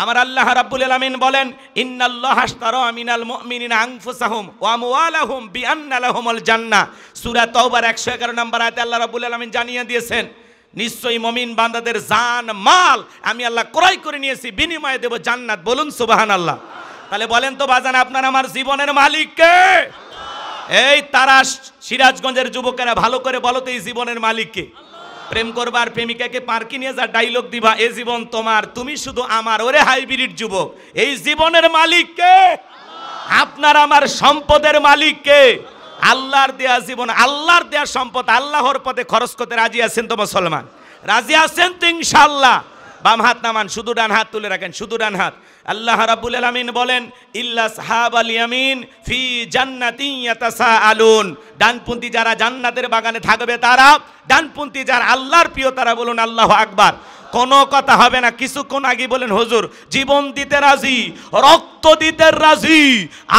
আমার আল্লাহ রাব্বুল আলামিন বলেন, ইন্নাল্লাহা আশতারা মিনাল মুমিনিনা আনফুসাহুম ওয়া আমওয়ালাহুম বিআন্না লাহুমুল জান্নাহ। সূরা তাওবার 111 নম্বর আয়াতে আল্লাহ রাব্বুল আলামিন জানিয়ে দিয়েছেন, নিশ্চয়ই মুমিন বান্দাদের জান মাল আমি আল্লাহ ক্রয় করে নিয়েছি, বিনিময়ে দেব জান্নাত। বলুন সুবহানাল্লাহ। তাহলে বলেন তো বাজান, আপনার আমার জীবনের মালিক কে? এই তারা সিরাজগঞ্জের যুবকেরা ভালো করে বলো তো, এই জীবনের মালিক কে? প্রেম করবার প্রেমিকাকে পার্কে নিয়ে যা ডায়লগ দিবা, এ জীবন তোমার, তুমি শুধু আমার। ওরে হাইব্রিড যুবক, এই জীবনের মালিক কে? আপনার আমার সম্পদের মালিক কে? আল্লাহর দেয়া জীবন, আল্লাহর দেয়া সম্পদ আল্লাহর পথে খরচ করতে রাজি আছেন তো মুসলমান? রাজি আছেন তো ইনশাআল্লাহ? বাম হাত নামান, শুধু ডান হাত তুলে রাখেন, শুধু ডান হাত। আল্লাহ রাব্বুল আলামিন বলেন, ইল্লা আসহাবাল ইয়ামিন ফি জান্নাতিন ইয়াতাসাআলুন। ডানপন্থী যারা জান্নাতের বাগানে থাকবে তারা, ডানপন্থী যারা আল্লাহর প্রিয় তারা বলুন আল্লাহু আকবার। কোনো কথা হবে না। কিছুক্ষণ আগে বলেন হুজুর জীবন দিতে রাজি, রক্ত দিতে রাজি।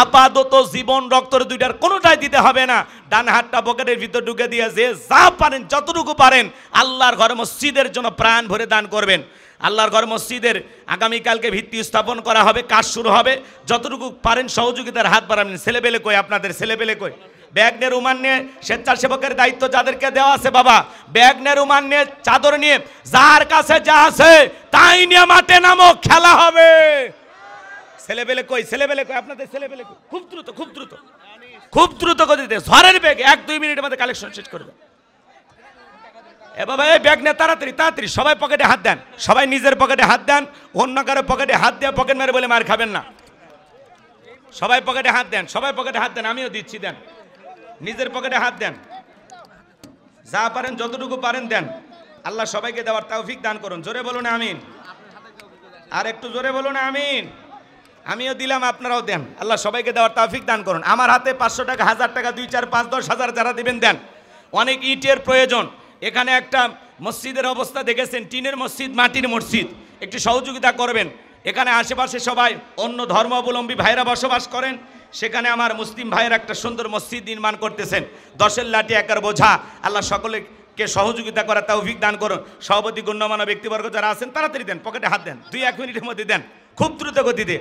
আপাতত জীবন রক্তর দুইটার কোনোটাই দিতে হবে না। ডান হাতটা পকেটের ভিতর ঢুকে দিয়ে যে যা পারেন যতটুকু পারেন আল্লাহর ঘরে মসজিদের জন্য প্রাণ ভরে দান করবেন। আল্লাহর ঘর মসজিদের আগামীকালকে ভিত্তি স্থাপন করা হবে, কাজ শুরু হবে। যতটুকু পারেন সহযোগিতার হাত বাড়াবেন। ছেলেবেলে কই আপনাদের? ছেলেবেলে কই? ব্যাগ নিয়ে রুমাল নিয়ে, স্বেচ্ছাসেবকের দায়িত্ব যাদেরকে দেওয়া আছে বাবা, ব্যাগ নিয়ে রুমাল নিয়ে, চাদর নিয়ে, যার কাছে যা আছে তাই নিয়ে মাঠে নামো, খেলা হবে। ছেলেবেলে কই? ছেলেবেলে কই আপনাদের? ছেলেবেলে কই? খুব দ্রুত, খুব দ্রুত, খুব দ্রুত গতিতে ঝড়ের বেগে 1-2 মিনিটের মধ্যে কালেকশন শেষ করবে। এ বাবা, এই ব্যাগ নিয়ে তাড়াতাড়ি তাড়াতাড়ি সবাই পকেটে হাত দেন, সবাই নিজের পকেটে হাত দেন। অন্য কারো পকেটে হাত দিয়ে পকেট মেরে বলে মার খাবেন না। সবাই পকেটে হাত দেন, সবাই পকেটে হাত দেন, আমিও দিচ্ছি, দেন। নিজের পকেটে হাত দেন, যা পারেন যতটুকু পারেন দেন। আল্লাহ সবাইকে দেওয়ার তৌফিক দান করুন। জোরে বলুন আমিন। আর একটু জোরে বলুন আমিন। আমিও দিলাম, আপনারাও দেন। আল্লাহ সবাইকে দেওয়ার তৌফিক দান করুন। আমার হাতে 500 টাকা, 1000 টাকা, 2, 4, 5, 10 হাজার যারা দিবেন দেন। অনেক ইটের প্রয়োজন। এখানে একটা মসজিদের অবস্থা দেখেছেন, টিনের মসজিদ, মাটির মসজিদ, একটু সহযোগিতা করবেন। এখানে আশেপাশে সবাই অন্য ধর্মাবলম্বী ভাইরা বসবাস করেন, সেখানে আমার মুসলিম ভাইয়ের একটা সুন্দর মসজিদ নির্মাণ করতেছেন। 10-এর লাঠি 1-এর বোঝা। আল্লাহ সকলকে সহযোগিতা করার তৌফিক দান করুন। সভাপতি গণ্যমান্য ব্যক্তিবর্গ যারা আছেন তাড়াতাড়ি দেন, পকেটে হাত দেন, 2-1 মিনিটের মধ্যে দেন, খুব দ্রুত গতিতে।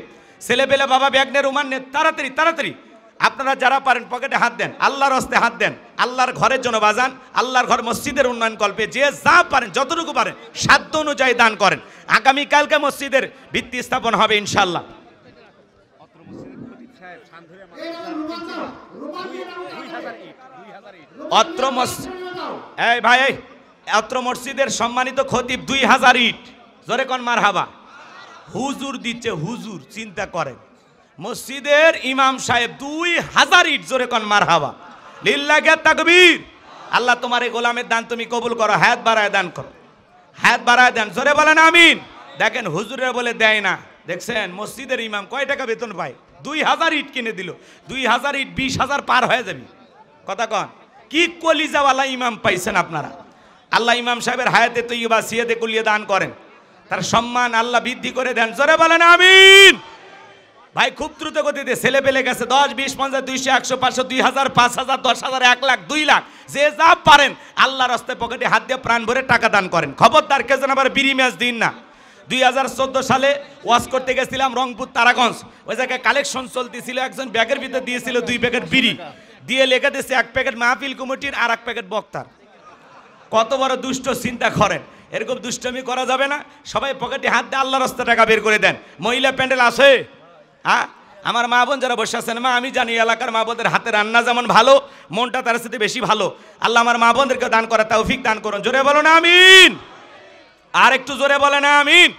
ছেলে পেলে বাবা ব্যাগ নে, রুমান নে, তাড়াতাড়ি তাড়াতাড়ি। আপনারা যারা পারেন পকেটে হাত দেন, আল্লাহর হস্তে হাত দেন, আল্লাহর ঘরের জন্য বাজান, আল্লাহর ঘর মসজিদের উন্নয়ন কল্পে যে যা পারেন যতটুকু পারেন সাধ্য অনুযায়ী দান করেন। আগামীকালকে মসজিদের ভিত্তি স্থাপন হবে ইনশাআল্লাহ। এই ভাই, অত্র মসজিদের সম্মানিত খতিব 2000 ইট, জোরে কোন মারহাবা। হুজুর দিচ্ছে, হুজুর, চিন্তা করেন। মসজিদের ইমাম সাহেব 2000 ইট, জোরে কোন মারহাবা। লিল্লাহি তাকবীর। আল্লাহ তোমার এই গোলামের দান তুমি কবুল করো, হায়াত বাড়ায় দান করো, হায়াত বাড়ায় দেন, জোরে বলেন আমিন। দেখেন হুজুরে বলে দেয় না, দেখছেন মসজিদের ইমাম কয় টাকা বেতন পায়? 2000 ইট কিনে দিল। 2000 ইট 20,000 পার হয়ে যাবে। কথা কন, কি কলিজাওয়ালা ইমাম পাইছেন আপনারা। আল্লাহ ইমাম সাহেবের হায়াতে তৈয়বা সিয়াতে কুলিয়ে দান করেন, তার সম্মান আল্লাহ বৃদ্ধি করে দেন, জোরে বলেন আমিন। ভাই খুব দ্রুত গতিতে ছেলে পেলে গেছে 10, 20, 50, 200, 100, 500, 2000, 5000, 10,000, 1 লাখ, 2 লাখ, যে যা পারেন আল্লাহর রাস্তায় পকেটে হাত দিয়ে প্রাণ ভরে টাকা দান করেন। খবরদার কে যেন আবার বিড়ি ম্যাচ দিন না। 2014 সালে ওয়াজ করতে গেছিলাম রংপুর তারাগঞ্জ, ওই জায়গায় কালেকশন চলতেছিল, একজন ব্যাগের ভিতরে দিয়েছিল 2 প্যাকেট বিড়ি, দিয়ে লেখা দিয়েছে 1 প্যাকেট মাহফিল কমিটির আর 1 প্যাকেট বক্তার। কত বড় দুষ্ট, চিন্তা করেন। এরকম দুষ্টমি করা যাবে না। সবাই পকেটে হাত দিয়ে আল্লাহর রাস্তায় টাকা বের করে দেন। মহিলা প্যান্ডেল আছে, হ্যাঁ আমার মা বোন যারা বসে আছেন, মা আমি জানি এলাকার মা বোনদের হাতে রান্না যেমন ভালো, মনটা তার সাথে বেশি ভালো। আল্লাহ আমার মা বোনদেরকে দান করা তৌফিক দান করুন, জোরে বলো না আমিন। আর একটু জোরে বলে না আমিন।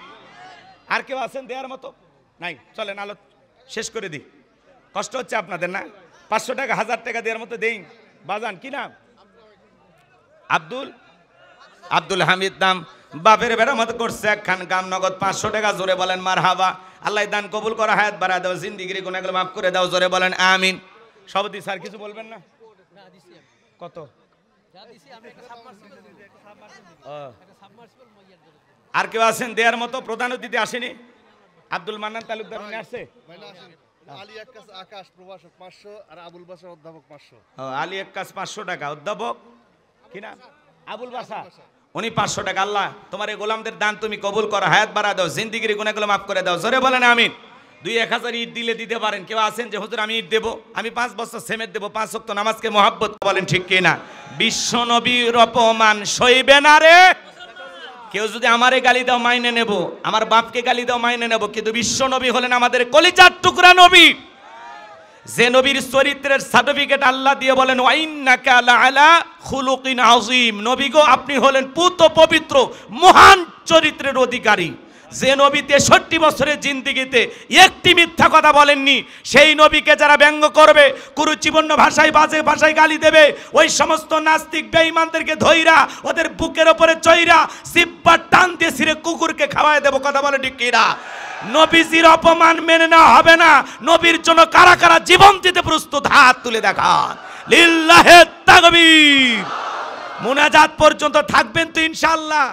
আর কেউ আছেন দেওয়ার মতো? নাই, চলেন আলো শেষ করে দিই। কষ্ট হচ্ছে আপনাদের না? 500 টাকা, 1000 টাকা দেওয়ার মতো দেই বাজান। কি নাম? আব্দুল হামিদ নাম। বাপের বেরামত করছে একখান গাম, নগদ 500 টাকা, জোরে বলেন মারহাবা। আল্লাহ দান কবুল করা, হায়াত বাড়া দাও, জিন্দিগির গুনাহগুলো মাফ করে দাও, জোরে বলেন আমিন। সভাপতি স্যার কিছু বলবেন না? কত? আর কেউ আছেন দেওয়ার মতো? প্রধান অতিথি আসেনি? আব্দুল মান্নান তালুকদার উনি আসছে? আলী আক্কাস আকাশ প্রভাষক 500 আর আবুল বাশার অধ্যাপক 500। আলী আক্কাস 500 টাকা, অধ্যাপক কি নাম? আবুল বাশা, উনি 500 টাকা। আল্লাহ তোমার এই গোলামদের দান তুমি কবুল করো, হায়াত বাড়া দাও, জিন্দিগির গুনাহগুলো মাফ করে দাও, জোরে বলেন আমিন। 2-1000 ইট দিলে দিতে পারেন। কেউ আছেন যে হুজুর আমি ইট দেবো, আমি 5 বছর সেমেন্ট দেবো, 5 ওয়াক্ত নামাজকে মহব্বত, বলেন ঠিক কিনা? বিশ্ব নবীর অপমান সইবে না রে। কেউ যদি আমারে গালি দাও মাইনে নেব, আমার বাপকে গালি দাও মাইনে নেব, কিন্তু বিশ্ব নবী হলেন আমাদের কলিজার টুকরা নবী, যে নবীর চরিত্রের সার্টিফিকেট আল্লাহ দিয়ে বলেন ওয়াইন্নাকা লাআলা খুলুকিন আযীম। নবী গো আপনি হলেন পুত পবিত্র মহান চরিত্রের অধিকারী। যে নবী 63 বছরের জিন্দেগিতে একটি মিথ্যা কথা বলেননি, সেই নবীকে যারা ব্যঙ্গ করবে, কুরুচিপূর্ণ ভাষায়, বাজে ভাষায় গালি দেবে, ওই সমস্ত নাস্তিক বেঈমানদেরকে ধইরা ওদের বুকের উপরে চইরা জিহ্বা টান দিয়ে ছিঁড়ে কুকুরকে খাওয়ায় দেব। কথা বলে ঠিক কিনা? নবীজির অপমান মেনে নেওয়া হবে না। নবীর জন্য কারা কারা জীবন দিতে প্রস্তুত, হাত তুলে দেখান। লিল্লাহি তাকবীর। মুনাজাত পর্যন্ত থাকবেন তো ইনশাআল্লাহ?